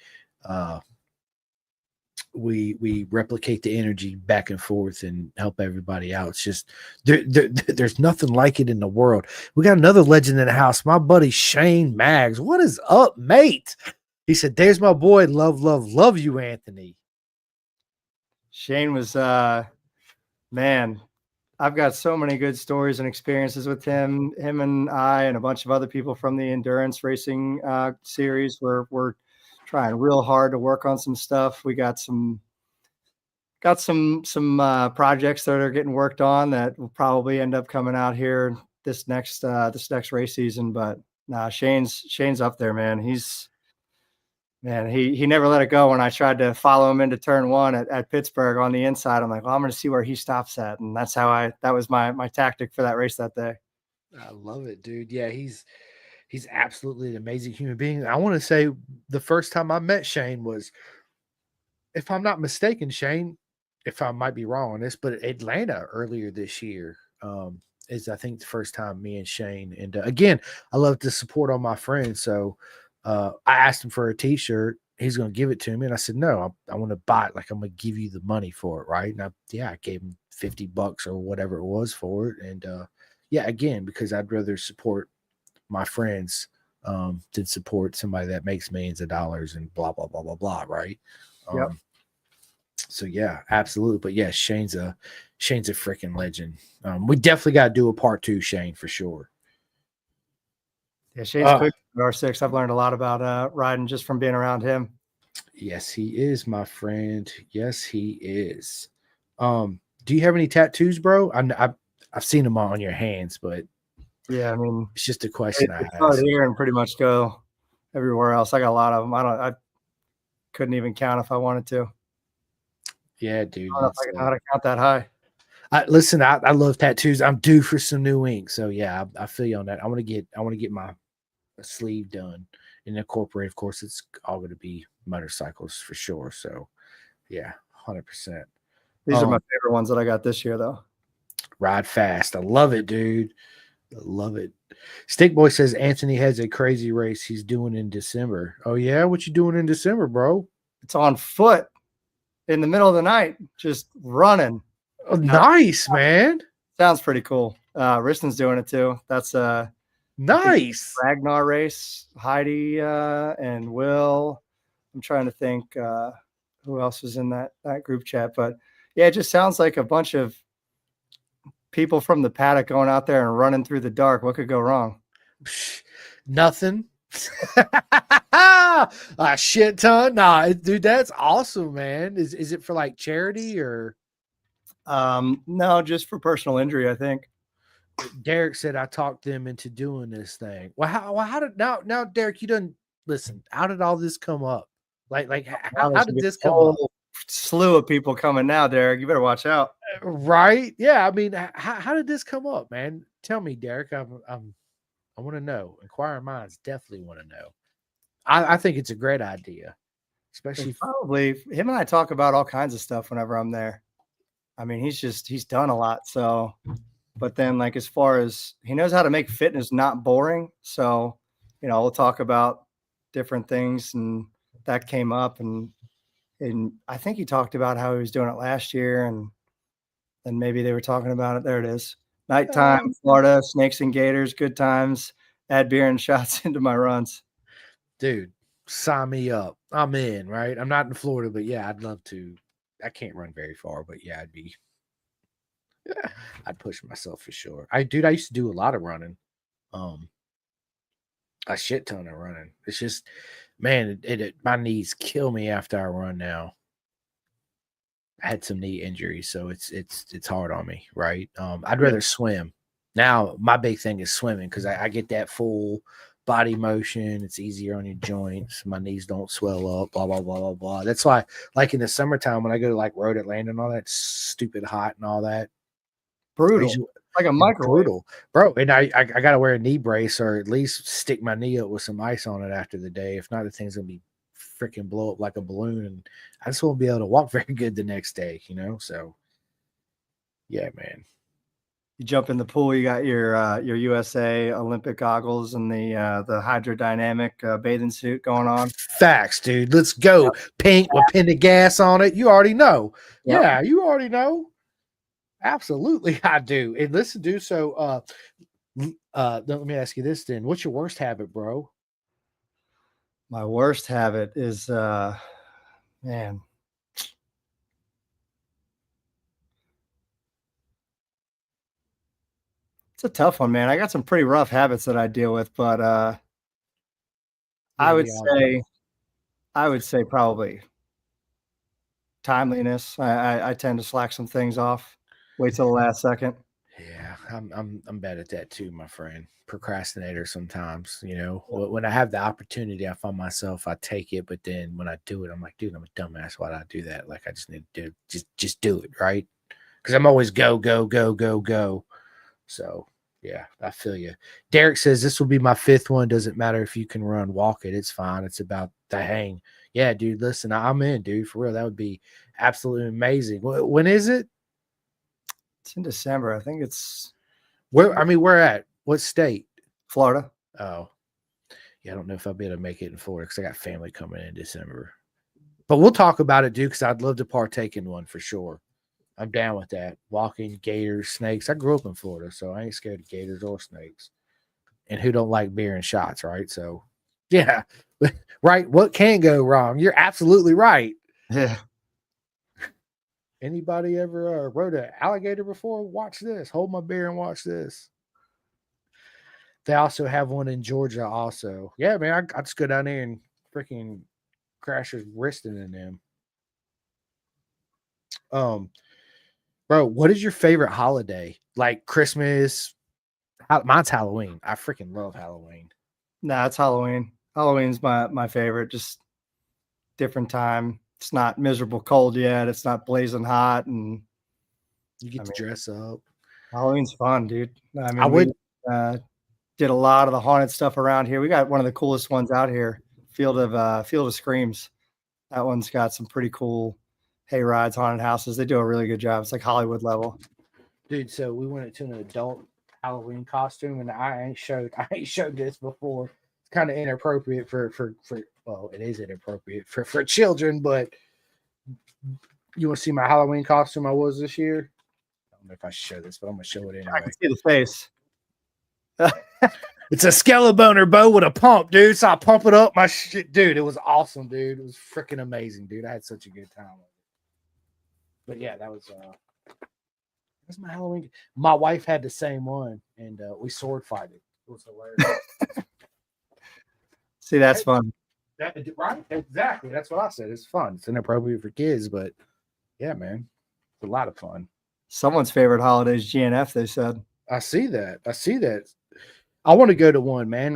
we replicate the energy back and forth and help everybody out. It's just there's nothing like it in the world. We got another legend in the house, my buddy Shane Maggs. What is up, mate? He said, there's my boy. Love you, Anthony. Shane was man, I've got so many good stories and experiences with him and I and a bunch of other people from the endurance racing series. We're trying real hard to work on some stuff. We got some projects that are getting worked on that will probably end up coming out here this next race season. But nah, Shane's up there, man. He never let it go. When I tried to follow him into turn 1 at Pittsburgh on the inside, I'm like, well, I'm going to see where he stops at. And that's how that was my tactic for that race that day. I love it, dude. Yeah, he's absolutely an amazing human being. I want to say the first time I met Shane was, if I'm not mistaken, Shane, if I might be wrong on this, but Atlanta earlier this year is, I think, the first time me and Shane. And again, I love to support all my friends. So I asked him for a T-shirt. He's going to give it to me. And I said, no, I want to buy it. Like, I'm going to give you the money for it. Right. And I gave him $50 or whatever it was for it. And yeah, again, because I'd rather support my friends than support somebody that makes millions of dollars and blah, blah, blah, blah, blah. Right. Yep. So yeah, absolutely. But yeah, Shane's a freaking legend. We definitely got to do a part 2, Shane, for sure. Yeah, Shane's quick at R6. I've learned a lot about riding just from being around him. Yes, he is, my friend. Yes, he is. Do you have any tattoos, bro? I've seen them on your hands, but yeah, I mean, it's just a question I start have. here and pretty much go everywhere else. I got a lot of them. I couldn't even count if I wanted to. Yeah, dude. I don't know if I know how to count that high. Listen, I love tattoos. I'm due for some new ink, so yeah, I feel you on that. I want to get my sleeve done and incorporate. Of course, it's all going to be motorcycles for sure. So yeah, 100%. These are my favorite ones that I got this year, though. Ride fast. I love it, dude. I love it. Stick Boy says Anthony has a crazy race he's doing in December. Oh yeah, what you doing in December, bro? It's on foot in the middle of the night, just running. Oh, nice, man. Sounds pretty cool. Risten's doing it too. That's Nice. Ragnar race. Heidi and Will. I'm trying to think who else was in that group chat, but yeah, it just sounds like a bunch of people from the paddock going out there and running through the dark. What could go wrong? Nothing. A shit ton. Nah, dude, that's awesome, man. Is it for like charity or? No, just for personal injury, I think. Derek said I talked them into doing this thing. Well, how did now Derek, you didn't listen. How did all this come up? Like how did this come up? Slew of people coming now, Derek. You better watch out. Right? Yeah. I mean, how did this come up, man? Tell me, Derek. I want to know. Inquiring minds definitely want to know. I think it's a great idea, especially probably him and I talk about all kinds of stuff whenever I'm there. I mean, he's done a lot. So, but then like as far as he knows how to make fitness not boring. So, we'll talk about different things, and that came up, and I think he talked about how he was doing it last year, and maybe they were talking about it. There it is. Nighttime, Florida, snakes and gators, good times. Add beer and shots into my runs. Dude, sign me up. I'm in, right? I'm not in Florida, but yeah, I'd love to. I can't run very far, but yeah, I'd push myself for sure. I used to do a lot of running. A shit ton of running. It's just, man, my knees kill me after I run now. I had some knee injuries, so it's hard on me, right? I'd rather swim. Now, my big thing is swimming because I get that full body motion. It's easier on your joints. My knees don't swell up, blah, blah, blah, blah, blah. That's why, like in the summertime, when I go to like Road Atlanta and all that, stupid hot and all that. Brutal. Like a microwave. Brutal. Bro, and I got to wear a knee brace or at least stick my knee up with some ice on it after the day. If not, the thing's going to be freaking blow up like a balloon, and I just won't be able to walk very good the next day, So, yeah, man. You jump in the pool, you got your USA Olympic goggles and the hydrodynamic bathing suit going on. Facts, dude. Let's go. Yep. Pink with pin of gas on it. You already know. Yep. Yeah, you already know. Absolutely, I do. And listen, dude. So, let me ask you this then. What's your worst habit, bro? My worst habit is, man. It's a tough one, man. I got some pretty rough habits that I deal with, but I would say probably timeliness. I tend to slack some things off, wait till the last second. Yeah, I'm bad at that too, my friend. Procrastinator sometimes, when I have the opportunity, I find myself, I take it, but then when I do it, I'm like, dude, I'm a dumbass. Why did I do that? Like, I just need to just do it, right? Because I'm always go. So yeah, I feel you. Derek says this will be my 5th one. Doesn't matter if you can run, walk it. It's fine. It's about the hang. Yeah, dude. Listen, I'm in, dude. For real, that would be absolutely amazing. When is it? It's in December. I think it's where. I mean, where at? What state? Florida. Oh, yeah. I don't know if I'll be able to make it in Florida because I got family coming in December. But we'll talk about it, dude, because I'd love to partake in one for sure. I'm down with that. Walking, gators, snakes. I grew up in Florida, so I ain't scared of gators or snakes. And who don't like beer and shots, right? So, yeah. Right. What can go wrong? You're absolutely right. Yeah. Anybody ever rode an alligator before? Watch this. Hold my beer and watch this. They also have one in Georgia also. Yeah, man, I just go down there and freaking crash his wristing in them. Bro, what is your favorite holiday? Like Christmas? Mine's Halloween. I freaking love Halloween. Nah, it's Halloween. Halloween's my favorite. Just different time. It's not miserable cold yet. It's not blazing hot, and you get to dress up. Halloween's fun, dude. I mean, we did a lot of the haunted stuff around here. We got one of the coolest ones out here, Field of Screams. That one's got some pretty cool hay rides, haunted houses. They do a really good job. It's like Hollywood level. dude. So we went to an adult Halloween costume, and I ain't showed this before. It's kind of inappropriate for well, it is inappropriate for children, but you want to see my Halloween costume I was this year? I don't know if I should show this, but I'm gonna show it I anyway. can see the face. It's a skeleton bow with a pump, dude. So I pump it up. My shit, dude. It was awesome, dude. It was freaking amazing, dude. I had such a good time. But yeah, that's my Halloween. My wife had the same one, and we sword fighted. It was hilarious. See, that's fun. Right? Exactly. That's what I said. It's fun. It's inappropriate for kids, but yeah, man, it's a lot of fun. Someone's favorite holiday is GNF, they said. I see that. I want to go to one, man.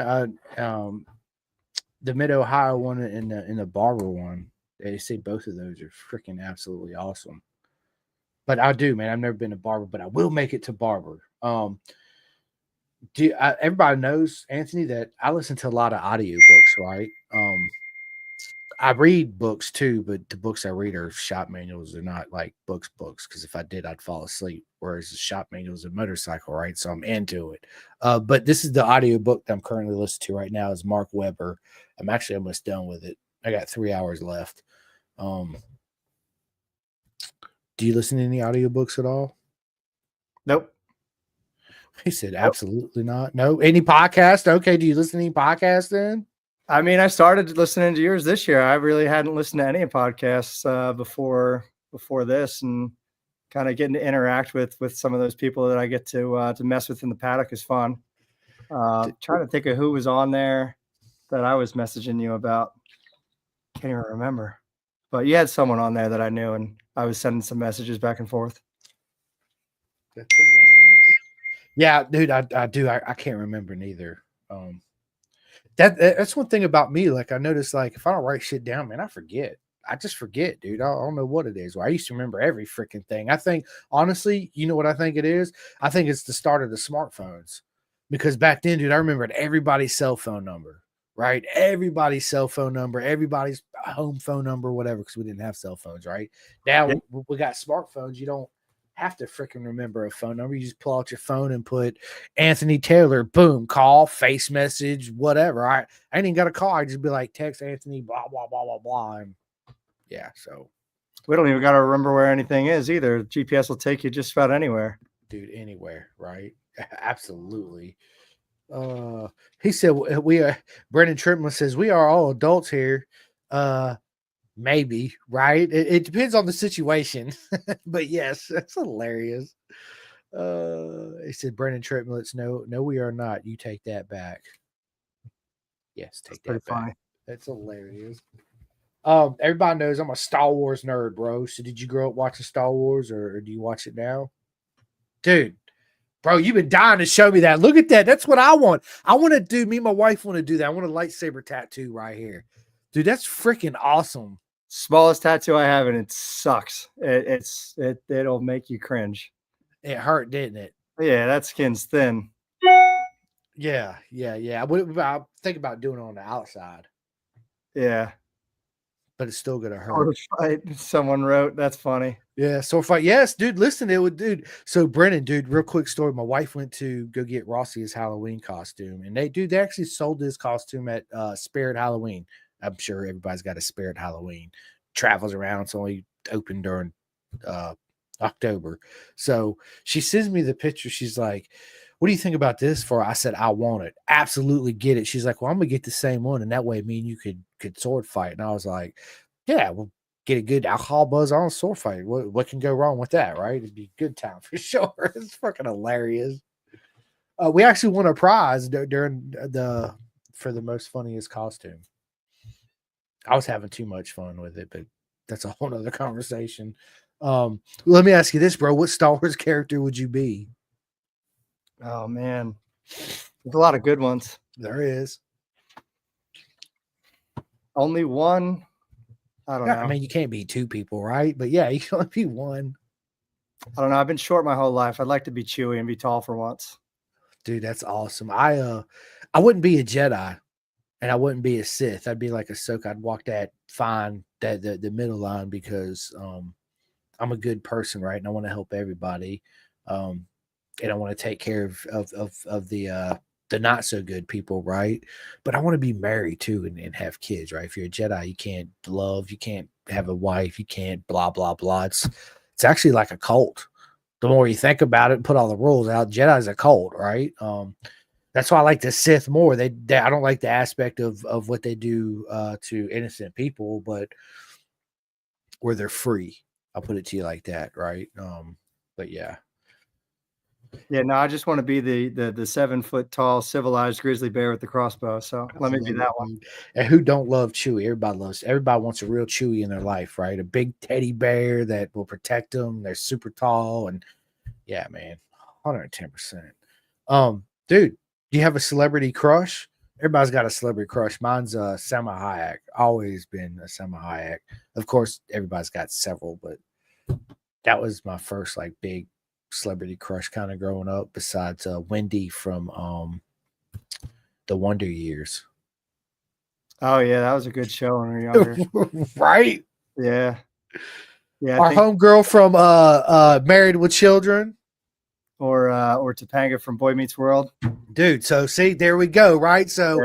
The Mid Ohio one and the Barber one. They say both of those are freaking absolutely awesome. But I do, man. I've never been to Barber, but I will make it to Barber. Everybody knows, Anthony, that I listen to a lot of audiobooks, right? I read books too, but the books I read are shop manuals. They're not like books, because if I did, I'd fall asleep. Whereas the shop manual is a motorcycle, right? So I'm into it. But this is the audiobook that I'm currently listening to right now is Mark Webber. I'm actually almost done with it. I got 3 hours left. Do you listen to any audiobooks at all? Nope. He said, absolutely not. No. Any podcast? Okay. Do you listen to any podcasts then? I mean, I started listening to yours this year. I really hadn't listened to any podcasts before this, and kind of getting to interact with some of those people that I get to mess with in the paddock is fun. Trying to think of who was on there that I was messaging you about. Can't even remember, but you had someone on there that I knew, and I was sending some messages back and forth. That's hilarious. Yeah, dude, I do. I can't remember neither. That's one thing about me. Like I noticed, like if I don't write shit down, man, I forget. I just forget, dude. I don't know what it is. Well, I used to remember every freaking thing. I think, honestly, you know what I think it is? I think it's the start of the smartphones. Because back then, dude, I remembered everybody's cell phone number, right? Everybody's cell phone number, everybody's home phone number, whatever, because we didn't have cell phones, right? Now Yeah. we got smartphones. You don't have to freaking remember a phone number. You just pull out your phone and put Anthony Taylor, boom, call, face message, whatever. I ain't even got a call. I just be like, text Anthony, blah, blah, blah, blah, blah. And yeah, so We don't even got to remember where anything is either. GPS will take you just about anywhere. dude, anywhere, right? Absolutely. He said we are Brendan Tripman says we are all adults here. Maybe, right? It depends on the situation. But yes, that's hilarious. He said Brendan Triplets, no, we are not. You take that back. Yes, take that back. Funny. That's hilarious. Everybody knows I'm a Star Wars nerd, bro. So did you grow up watching Star Wars or do you watch it now? Dude, bro, you've been dying to show me that. Look at that. That's what I want. I want to do, me and my wife want to do that. I want a lightsaber tattoo right here. Dude, that's freaking awesome. Smallest tattoo I have, and it sucks. It'll make you cringe. It hurt, didn't it? Yeah, that skin's thin. Yeah. I think about doing it on the outside, Yeah. but it's still gonna hurt. Sword fight, someone wrote. That's funny. Yeah, sword fight. Yes, dude. Listen, it would, dude. So Brennan, dude, real quick story. My wife went to go get Rossi his Halloween costume, and they actually sold this costume at Spirit Halloween. I'm sure everybody's got a Spirit Halloween. Travels around. It's only open during October. So she sends me the picture. She's like, what do you think about this for? I said, I want it. Absolutely get it. She's like, well, I'm gonna get the same one, and that way me and you could sword fight. And I was like, yeah, we'll get a good alcohol buzz on a sword fight. What can go wrong with that, right? It'd be a good time for sure. It's fucking hilarious. We actually won a prize during for the most funniest costume. I was having too much fun with it, but that's a whole other conversation. Let me ask you this, bro. What Star Wars character would you be? Oh man, there's a lot of good ones. There is. Only one. I don't know. I mean, you can't be two people, right? But yeah, you can only be one. I don't know. I've been short my whole life. I'd like to be Chewie and be tall for once. Dude, that's awesome. I wouldn't be a Jedi, and I wouldn't be a Sith. I'd be like Ahsoka. I'd walk that fine, the middle line, because I'm a good person, right? And I want to help everybody. And I want to take care of the not so good people, right? But I want to be married too and have kids, right? If you're a Jedi, you can't love, you can't have a wife, you can't blah blah blah. It's actually like a cult. The more you think about it and put all the rules out, Jedi's a cult, right? That's why I like the Sith more. They I don't like the aspect of what they do to innocent people, but where they're free. I'll put it to you like that, right? But yeah. Yeah, no, I just want to be the 7-foot tall civilized grizzly bear with the crossbow. So let me be that one. And who don't love Chewie? Everybody wants a real Chewie in their life, right? A big teddy bear that will protect them. They're super tall, and yeah, man, 110%. Dude, do you have a celebrity crush? Everybody's got a celebrity crush. Mine's Salma Hayek. Always been a Salma Hayek. Of course, everybody's got several, but that was my first like big celebrity crush kind of growing up. Besides Wendy from the Wonder Years. Oh yeah, that was a good show when we were younger. Right? Yeah. Yeah. Our homegirl from Married with Children. Or Topanga from Boy Meets World. Dude, so see, there we go, right? So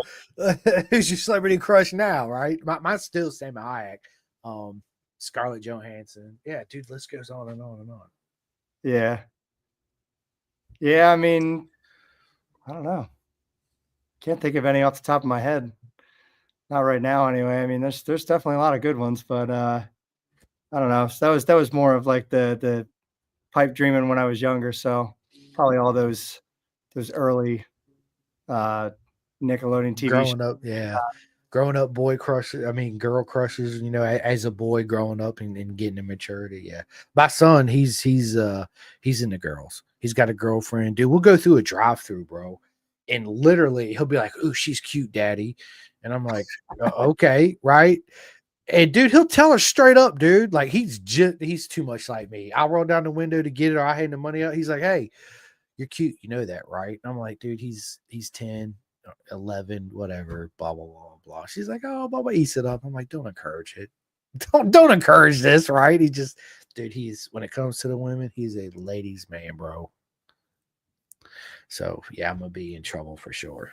who's your celebrity crush now, right? Mine's still Salma Hayek. Scarlett Johansson. Yeah, dude, list goes on and on and on. Yeah. Yeah, I mean, I don't know. Can't think of any off the top of my head. Not right now, anyway. I mean, there's definitely a lot of good ones, but I don't know. So that was more of like the pipe dreaming when I was younger. So probably all those early Nickelodeon TV growing shows. up, yeah. Growing up, boy crushes. I mean, girl crushes. You know, as a boy growing up and getting to maturity. Yeah, my son, he's into girls. He's got a girlfriend. Dude, we'll go through a drive-through, bro, and literally he'll be like, "Ooh, she's cute, daddy," and I'm like, "Okay, right." And dude, he'll tell her straight up, dude. Like he's too much like me. I'll roll down the window to get it, or I hand the money out. He's like, "Hey, you're cute. You know that, right?" And I'm like, dude, he's 10, 11, whatever, blah, blah, blah, blah. She's like, oh, blah, blah, eats it up. I'm like, don't encourage it. Don't encourage this, right? He just, dude, when it comes to the women, he's a ladies' man, bro. So yeah, I'm gonna be in trouble for sure.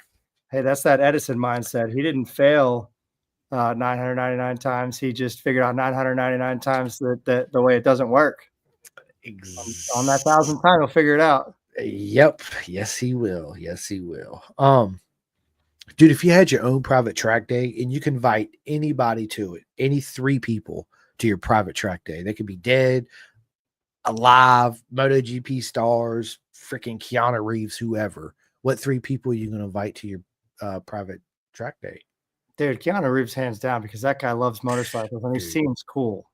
Hey, that's that Edison mindset. He didn't fail 999 times. He just figured out 999 times that the way it doesn't work. On that 1,000th time, he'll figure it out. Yep. Yes, he will. Yes, he will. Dude, if you had your own private track day and you can invite anybody to it, any 3 people to your private track day, they could be dead, alive, MotoGP stars, freaking Keanu Reeves, whoever. What 3 people are you going to invite to your private track day? Dude, Keanu Reeves hands down, because that guy loves motorcycles and he seems cool.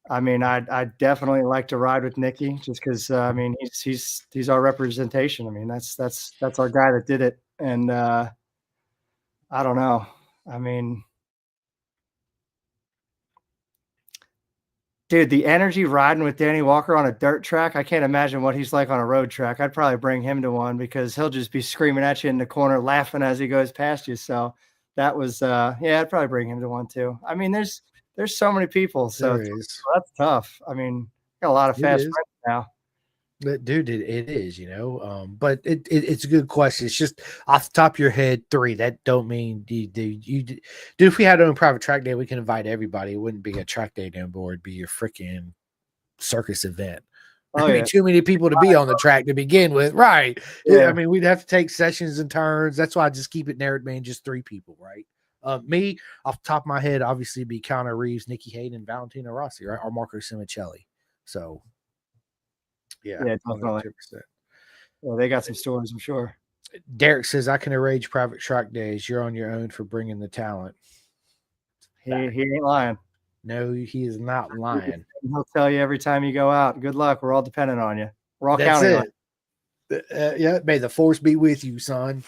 I mean, I'd definitely like to ride with Nicky, just because I mean he's our representation. I mean that's our guy that did it, and I don't know. I mean, dude, the energy riding with Danny Walker on a dirt track, I can't imagine what he's like on a road track. I'd probably bring him to one, because he'll just be screaming at you in the corner, laughing as he goes past you. So that was yeah, I'd probably bring him to one too. I mean, there's so many people, so that's tough. I mean, got a lot of fast friends now. But dude, it is, you know. But it's a good question. It's just off the top of your head, 3. That don't mean dude. If we had our own private track day, we can invite everybody. It wouldn't be a track day down board, it'd be your freaking circus event. Oh, yeah. Too many people to be on the track to begin with, right? Yeah. I mean, we'd have to take sessions and turns. That's why I just keep it narrowed, man. Just 3 people, right? Me, off the top of my head, obviously be Keanu Reeves, Nicky Hayden, Valentino Rossi, right? Or Marco Simoncelli. So, yeah, definitely. 100%. Yeah, they got some stories, I'm sure. Derek says, I can arrange private track days. You're on your own for bringing the talent. He ain't lying. No, he is not lying. He'll tell you every time you go out, good luck. We're all dependent on you. We're all counting on you. Yeah, may the force be with you, son.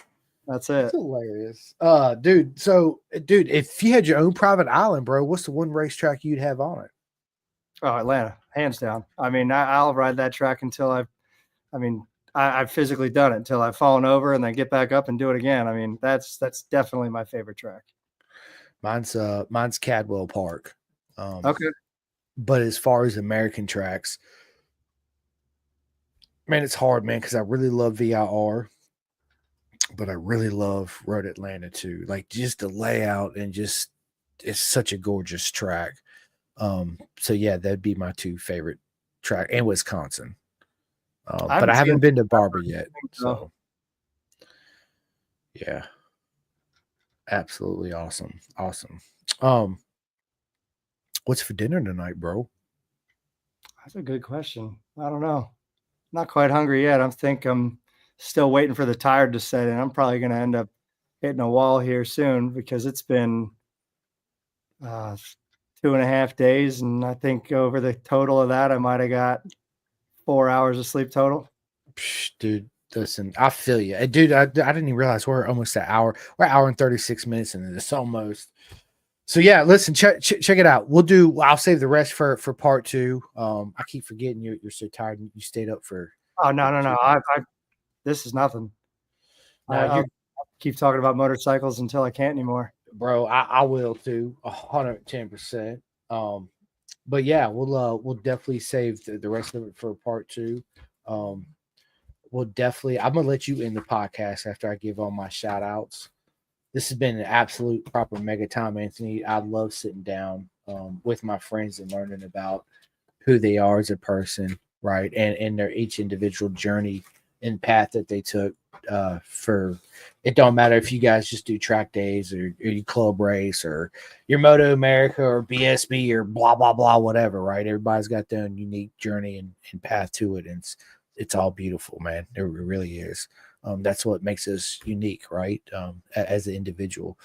That's it. That's hilarious. Dude, so, if you had your own private island, bro, what's the one racetrack you'd have on it? Oh, Atlanta, hands down. I mean, I'll ride that track until I've physically done it, until I've fallen over and then get back up and do it again. I mean, that's definitely my favorite track. Mine's Cadwell Park. Okay. But as far as American tracks, Man, it's hard, man, because I really love VIR, but I really love Road Atlanta too. Like just the layout and just it's such a gorgeous track. So yeah, that'd be my two favorite track, and Wisconsin. I But I haven't seen haven't it, been to Barber yet. though. So yeah, absolutely awesome. Awesome. Um, what's for dinner tonight, bro? That's a good question. I don't know. Not quite hungry yet. I'm still waiting for the tire to set in. I'm probably going to end up hitting a wall here soon because it's been 2.5 days, and I think over the total of that, I might have got 4 hours of sleep total. Psh, dude, listen, I feel you. Dude, I didn't even realize we're almost an hour. We're an hour and 36 minutes into this almost. So yeah, listen, check it out. I'll save the rest for part two. I keep forgetting you're so tired and you stayed up for Oh, no. I this is nothing. no, I'll keep talking about motorcycles until I can't anymore. bro. I will too, 110%. But yeah, we'll definitely save the rest of it for part two. We'll definitely I'm gonna let you end the podcast after I give all my shout outs. This has been an absolute proper mega time, Anthony. I love sitting down with my friends and learning about who they are as a person, right? And their each individual journey and path that they took. For it don't matter if you guys just do track days or you club race or your Moto America or BSB or blah blah blah, whatever, right? Everybody's got their own unique journey and path to it, and it's all beautiful, man. It really is. That's what makes us unique, right? As an individual.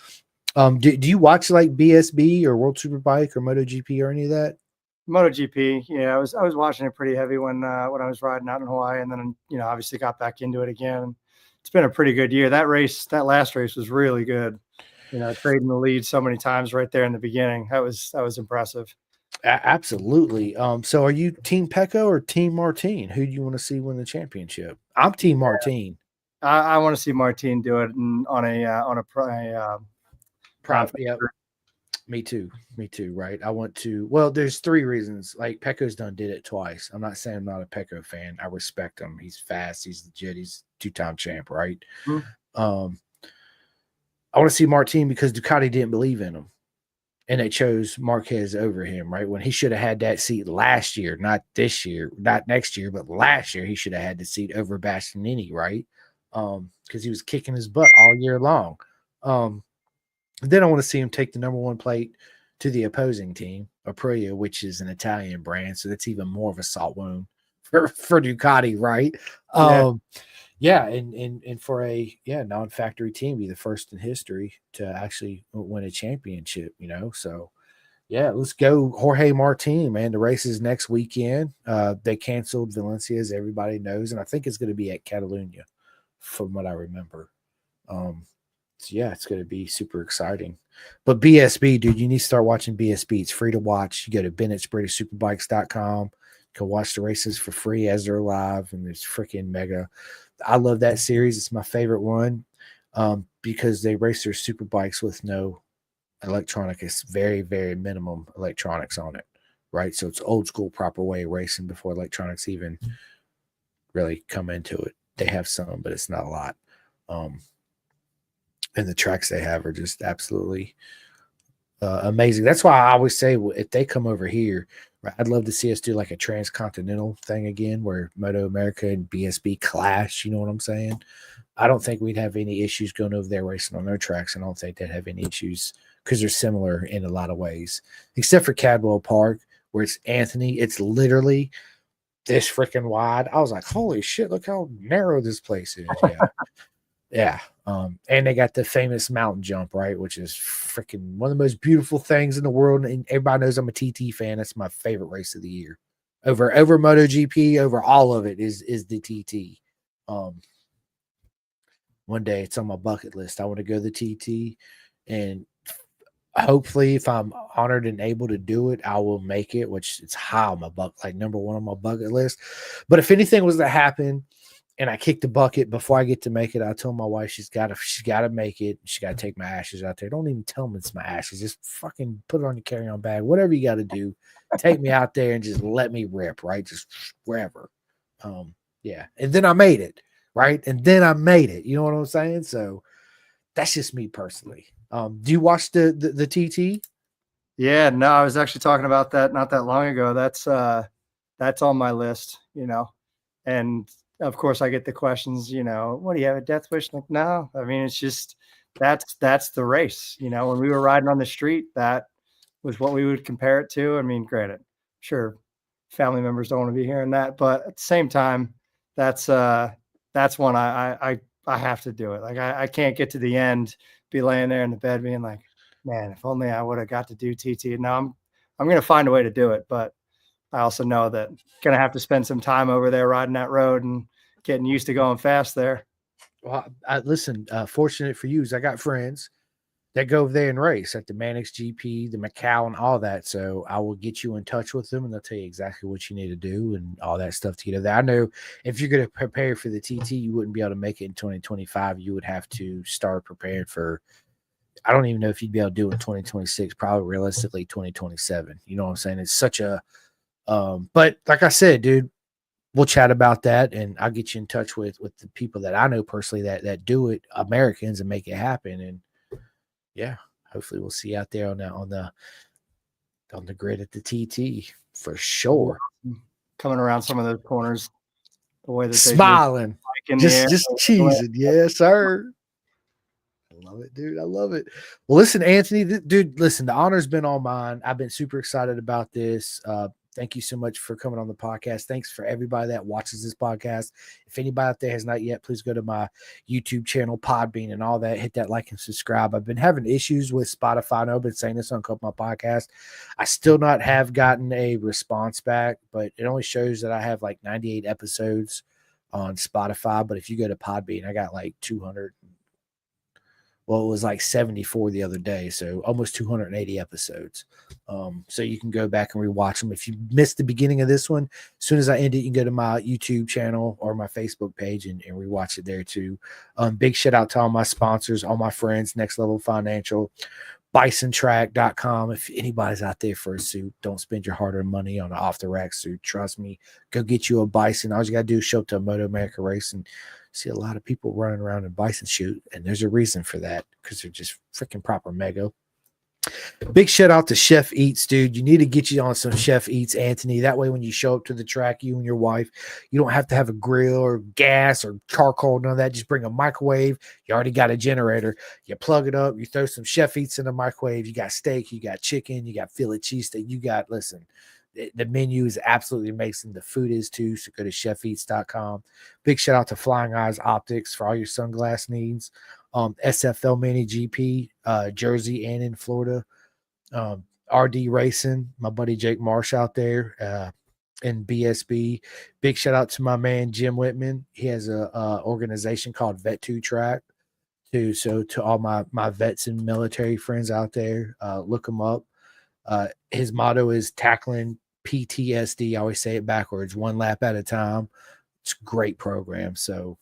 Do you watch like BSB or World Superbike or MotoGP or any of that? MotoGP, yeah, I was watching it pretty heavy when I was riding out in Hawaii, and then obviously got back into it again. It's been a pretty good year. That last race was really good. Trading the lead so many times right there in the beginning. That was impressive. Absolutely. So are you Team Pecco or Team Martin? Who do you want to see win the championship? I'm Team Martin. I want to see Martin do it on a Private. Yep. Me too. Right. I want to. Well, there's three reasons. Like Pecco's did it twice. I'm not saying I'm not a Pecco fan. I respect him. He's fast. He's legit. He's 2-time champ. Right. Mm-hmm. I want to see Martin because Ducati didn't believe in him, and they chose Marquez over him. Right, when he should have had that seat last year, not this year, not next year, but last year he should have had the seat over Bastianini. Right, because he was kicking his butt all year long. Then I want to see him take the number one plate to the opposing team, Aprilia, which is an Italian brand. So that's even more of a salt wound for Ducati, right? Yeah. And for a non-factory team, be the first in history to actually win a championship, So yeah, let's go Jorge Martin, man. The race is next weekend. They canceled Valencia, as everybody knows, and I think it's going to be at Catalunya, from what I remember. So yeah, it's going to be super exciting. But BSB, dude, you need to start watching BSB. It's free to watch. You go to BennettSbradySuperbikes.com. You can watch the races for free as they're live, and it's freaking mega. I love that series. It's my favorite one because they race their super bikes with no electronic. It's very, very minimum electronics on it, right? So it's old school, proper way of racing before electronics even really come into it. They have some, but it's not a lot. And the tracks they have are just absolutely amazing. That's why I always say if they come over here, I'd love to see us do like a transcontinental thing again where Moto America and BSB clash. You know what I'm saying? I don't think we'd have any issues going over there racing on their tracks. I don't think they'd have any issues because they're similar in a lot of ways, except for Cadwell Park, where it's Anthony. It's literally this freaking wide. I was like, holy shit, look how narrow this place is. Yeah. Yeah. And they got the famous mountain jump, right? Which is freaking one of the most beautiful things in the world. And everybody knows I'm a TT fan. That's my favorite race of the year. Over MotoGP, over all of it is the TT. One day it's on my bucket list. I want to go to the TT, and hopefully if I'm honored and able to do it, I will make it, which it's high on my number one on my bucket list. But if anything was to happen and I kick the bucket before I get to make it, I told my wife she's got to make it. She got to take my ashes out there. Don't even tell them it's my ashes. Just fucking put it on your carry-on bag. Whatever you got to do, take me out there and just let me rip, right? Just wherever. Yeah. And then I made it. Right. And then I made it. You know what I'm saying? So that's just me personally. Do you watch the TT? Yeah, no, I was actually talking about that not that long ago. That's on my list, you know. And of course I get the questions, you know, what do you have a death wish? Like, no, I mean, it's just that's the race. You know, when we were riding on the street, that was what we would compare it to. I mean, granted, sure, family members don't want to be hearing that, but at the same time, that's one I have to do it. Like I can't get to the end, be laying there in the bed being like, man, if only I would have got to do TT. Now I'm gonna find a way to do it, but I also know that gonna have to spend some time over there riding that road and getting used to going fast there. Well, listen, fortunate for you is I got friends that go over there and race at the Mannix GP, the Macau, and all that. So I will get you in touch with them, and they'll tell you exactly what you need to do and all that stuff to get over there. I know if you're going to prepare for the TT, you wouldn't be able to make it in 2025. You would have to start preparing for. I don't even know if you'd be able to do it in 2026. Probably realistically 2027. You know what I'm saying? It's such a. But like I said, dude, we'll chat about that, and I'll get you in touch with the people that I know personally that do it, Americans, and make it happen. And yeah, hopefully we'll see you out there on the grid at the TT for sure. Coming around some of those corners, the way that they Smiling, in the air. just cheesing. Yes, sir. I love it, dude. I love it. Well, listen, Anthony, dude, listen, the honor's been all mine. I've been super excited about this. Thank you so much for coming on the podcast. Thanks for everybody that watches this podcast. If anybody out there has not yet, please go to my YouTube channel, Podbean, and all that. Hit that like and subscribe. I've been having issues with Spotify. I know I've been saying this on a couple of my podcasts. I still not have gotten a response back, but it only shows that I have like 98 episodes on Spotify. But if you go to Podbean, I got like 200. Well, it was like 74 the other day, so almost 280 episodes. So you can go back and rewatch them. If you missed the beginning of this one, as soon as I end it, you can go to my YouTube channel or my Facebook page and rewatch it there too. Big shout out to all my sponsors, all my friends, Next Level Financial, BisonTrack.com. If anybody's out there for a suit, don't spend your hard-earned money on an off-the-rack suit. Trust me, go get you a Bison. All you got to do is show up to a Moto America race and see a lot of people running around in Bison shoot, and there's a reason for that because they're just freaking proper mega. Big shout out to Chef Eats, dude. You need to get you on some Chef Eats, Anthony. That way, when you show up to the track, you and your wife, you don't have to have a grill or gas or charcoal, none of that. Just bring a microwave. You already got a generator. You plug it up. You throw some Chef Eats in the microwave. You got steak. You got chicken. You got Philly cheesesteak. You got, listen, the menu is absolutely amazing. The food is too. So go to chefeats.com. Big shout out to Flying Eyes Optics for all your sunglass needs. SFL Mini GP, Jersey and in Florida. RD Racing, my buddy Jake Marsh out there in BSB. Big shout out to my man Jim Whitman. He has a organization called Vet2 Track too. So to all my vets and military friends out there, look him up. His motto is tackling PTSD. I always say it backwards, one lap at a time. It's a great program. So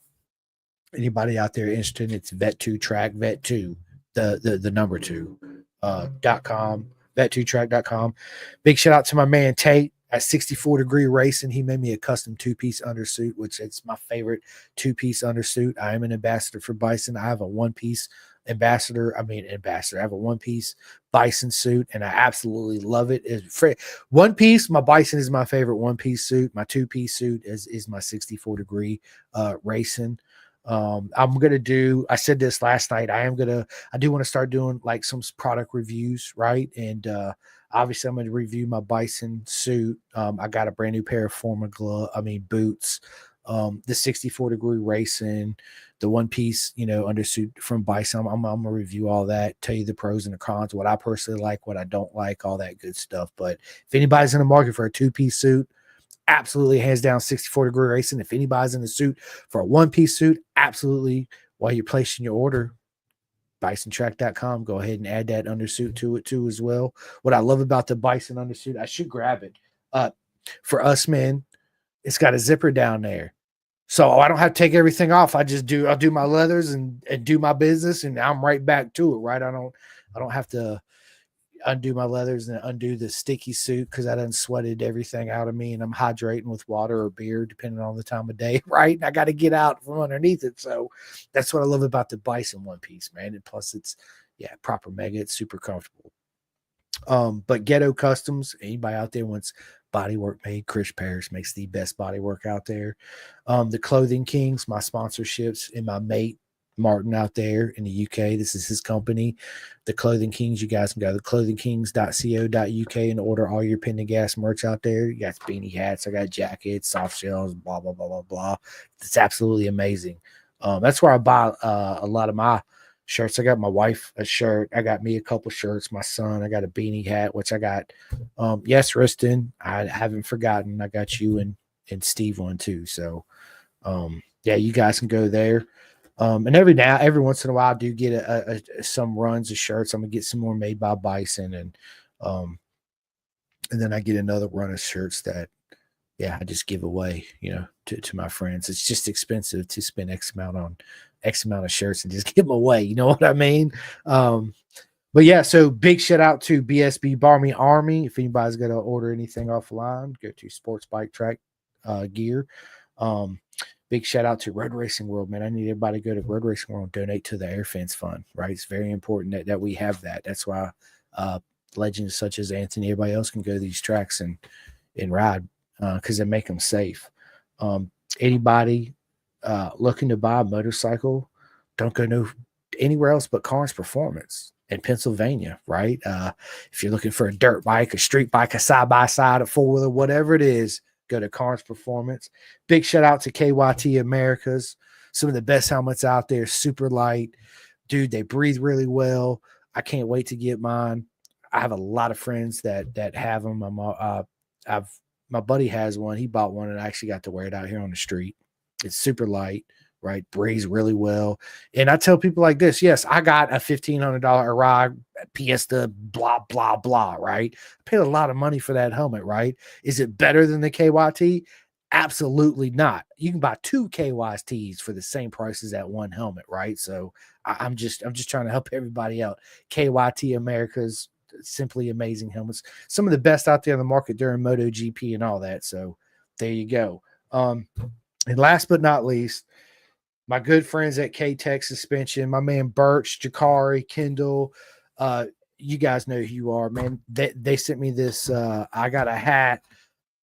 anybody out there interested, it's Vet2 Track, Vet2, the number 2, .com, vet2track.com. Big shout out to my man Tate at 64 Degree Racing. He made me a custom 2-piece undersuit, which it's my favorite 2-piece undersuit. I am an ambassador for Bison. I have a 1-piece ambassador. I have a 1-piece Bison suit, and I absolutely love it. It's 1 piece. My Bison is my favorite 1-piece suit. My 2-piece suit is my 64 Degree Racing. I'm gonna do, I said this last night, I do want to start doing like some product reviews, right? And obviously I'm gonna review my Bison suit. I got a brand new pair of boots, the 64 Degree Racing, the 1-piece, undersuit from Bison. I'm gonna review all that, tell you the pros and the cons, what I personally like, what I don't like, all that good stuff. But if anybody's in the market for a 2-piece suit, absolutely hands down 64 Degree Racing. If anybody's in the suit for a 1-piece suit, absolutely, while you're placing your order, BisonTrack.com, go ahead and add that undersuit to it too as well. What I love about the Bison undersuit, I should grab it. For us men, it's got a zipper down there. So I don't have to take everything off. I'll do my leathers and do my business, and I'm right back to it, right? I don't have to undo my leathers and undo the sticky suit because I done sweated everything out of me, and I'm hydrating with water or beer depending on the time of day, right? And I got to get out from underneath it. So that's what I love about the Bison one piece, man. And plus it's proper mega, it's super comfortable. But Ghetto Customs, anybody out there wants body work made, Chris Parrish makes the best body work out there. The Clothing Kings, my sponsorships, and my mate Martin out there in the UK. This is his company, the Clothing Kings. You guys can go to clothingkings.co.uk and order all your Pendergast merch out there. You got beanie hats, I got jackets, soft shells, blah blah blah blah blah. It's absolutely amazing. That's where I buy a lot of my shirts. I got my wife a shirt. I got me a couple shirts. My son, I got a beanie hat, which I got. Yes, Riston, I haven't forgotten. I got you and Steve one too. So, you guys can go there. And every once in a while, I do get some runs of shirts. I'm gonna get some more made by Bison, and then I get another run of shirts that, I just give away, to my friends. It's just expensive to spend X amount of shirts and just give them away. You know what I mean? But so big shout out to BSB Barmy Army. If anybody's going to order anything offline, go to Sports Bike Track Gear. Big shout out to Road Racing World, man. I need everybody to go to Road Racing World and donate to the Air Fence Fund, right? It's very important that we have that. That's why legends such as Anthony, everybody else can go to these tracks and ride because they make them safe. Anybody looking to buy a motorcycle, don't go anywhere else but Carnes Performance in Pennsylvania, right? If you're looking for a dirt bike, a street bike, a side-by-side, a four-wheeler, whatever it is, go to Carnes Performance. Big shout out to KYT Americas. Some of the best helmets out there, super light. Dude, they breathe really well. I can't wait to get mine. I have a lot of friends that have them. My buddy has one. He bought one, and I actually got to wear it out here on the street. It's super light, right? Breathes really well. And I tell people like this, yes, I got a $1,500 Arai Fiesta, blah, blah, blah, right? I paid a lot of money for that helmet, right? Is it better than the KYT? Absolutely not. You can buy two KYTs for the same price as that one helmet, right? So I'm just trying to help everybody out. KYT America's simply amazing helmets. Some of the best out there in the market during MotoGP and all that. So there you go. And last but not least, my good friends at K-Tech Suspension, my man Birch, Jakari, Kendall, you guys know who you are, man. They sent me this. I got a hat.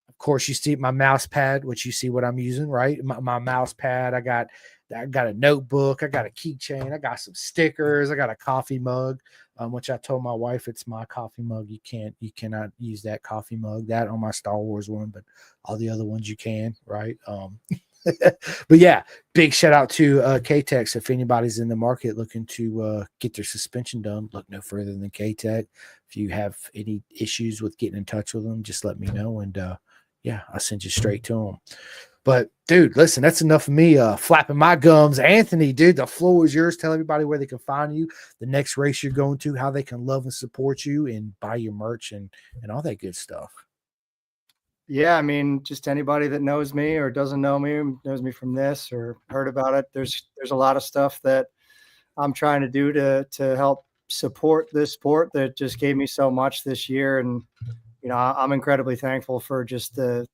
Of course, you see my mouse pad, which you see what I'm using, right? My mouse pad. I got a notebook. I got a keychain. I got some stickers. I got a coffee mug, which I told my wife it's my coffee mug. You cannot use that coffee mug. That on my Star Wars one, but all the other ones you can, right? But big shout out to K-Tech. If anybody's in the market looking to get their suspension done, look no further than K-Tech. If you have any issues with getting in touch with them, just let me know, and I'll send you straight to them. But dude, listen, that's enough of me flapping my gums. Anthony, dude, the floor is yours. Tell everybody where they can find you, the next race you're going to, how they can love and support you and buy your merch and all that good stuff. Yeah, I mean, just anybody that knows me or doesn't know me, knows me from this or heard about it. There's a lot of stuff that I'm trying to do to help support this sport that just gave me so much this year. And, I'm incredibly thankful for just the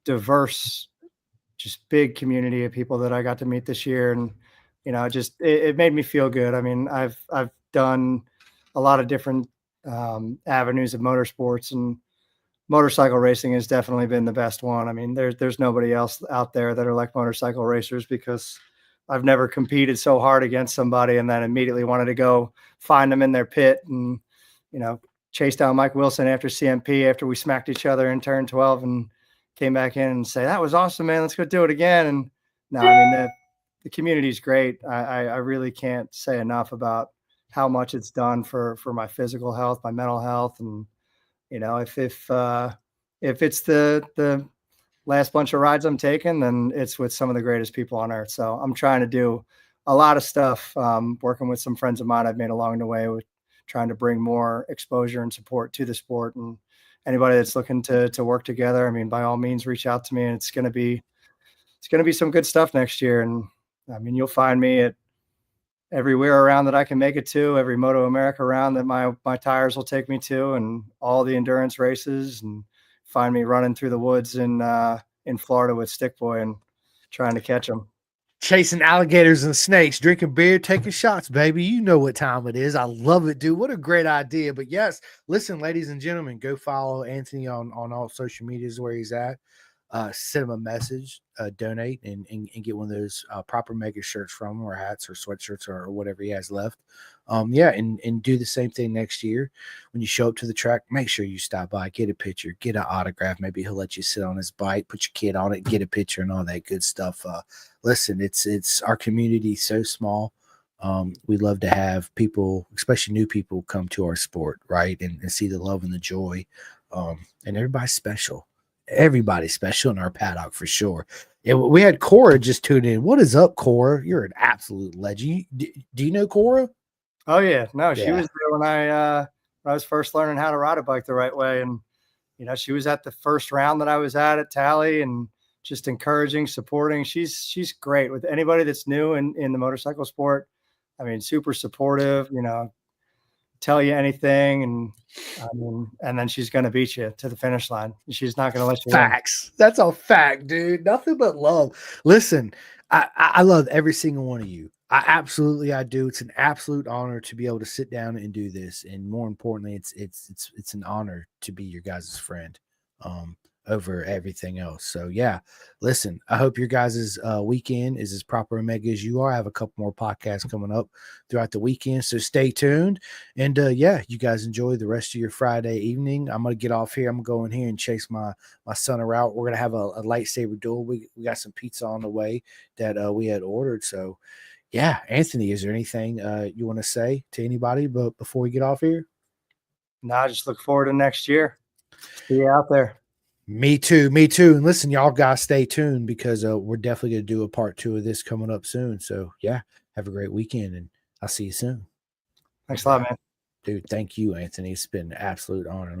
diverse, just big community of people that I got to meet this year. And, it made me feel good. I mean, I've done a lot of different avenues of motorsports, and motorcycle racing has definitely been the best one. I mean, there's nobody else out there that are like motorcycle racers, because I've never competed so hard against somebody and then immediately wanted to go find them in their pit and, chase down Mike Wilson after CMP after we smacked each other in turn 12 and came back in and say, that was awesome, man. Let's go do it again. And no, I mean, the community is great. I really can't say enough about how much it's done for my physical health, my mental health. And, if it's the last bunch of rides I'm taking, then it's with some of the greatest people on earth. So I'm trying to do a lot of stuff, working with some friends of mine I've made along the way, with trying to bring more exposure and support to the sport. And anybody that's looking to work together, I mean, by all means, reach out to me, and it's going to be some good stuff next year. And I mean, you'll find me at everywhere around that I can make it to, every Moto America round that my tires will take me to, and all the endurance races, and find me running through the woods in Florida with Stick Boy and trying to catch them. Chasing alligators and snakes, drinking beer, taking shots, baby. You know what time it is. I love it, dude. What a great idea. But yes, listen, ladies and gentlemen, go follow Anthony on all social medias where he's at. Send him a message, donate, and get one of those proper mega shirts from him, or hats or sweatshirts or whatever he has left. Yeah, and do the same thing next year. When you show up to the track, make sure you stop by, get a picture, get an autograph. Maybe he'll let you sit on his bike, put your kid on it, get a picture and all that good stuff. Listen, it's our community so small. We love to have people, especially new people, come to our sport, right? And see the love and the joy. And everybody's special. Everybody's special in our paddock for sure. We had Cora just tune in. What is up, Cora? You're an absolute legend. Do you know Cora? Oh yeah, no, she Yeah. was there when I was first learning how to ride a bike the right way, and she was at the first round that I was at Tally, and just encouraging, supporting. She's great with anybody that's new in the motorcycle sport. I mean, super supportive. Tell you anything, and then she's going to beat you to the finish line. She's not going to let you win. Facts. That's all fact, dude. Nothing but love. Listen, I love every single one of you. I do. It's an absolute honor to be able to sit down and do this, and more importantly, it's an honor to be your guys' friend over everything else. So yeah, listen, I hope your guys' weekend is as proper and mega as you are. I have a couple more podcasts coming up throughout the weekend, so stay tuned. And yeah, you guys enjoy the rest of your Friday evening. I'm gonna get off here. I'm gonna go in here and chase my son around. We're gonna have a lightsaber duel. We got some pizza on the way that we had ordered. So yeah, Anthony, is there anything you want to say to anybody but before we get off here? No, I just look forward to next year. See you out there. Me too. And listen, y'all guys stay tuned, because we're definitely going to do a part 2 of this coming up soon. So yeah, have a great weekend, and I'll see you soon. Thanks a lot, man. Dude, thank you, Anthony. It's been an absolute honor.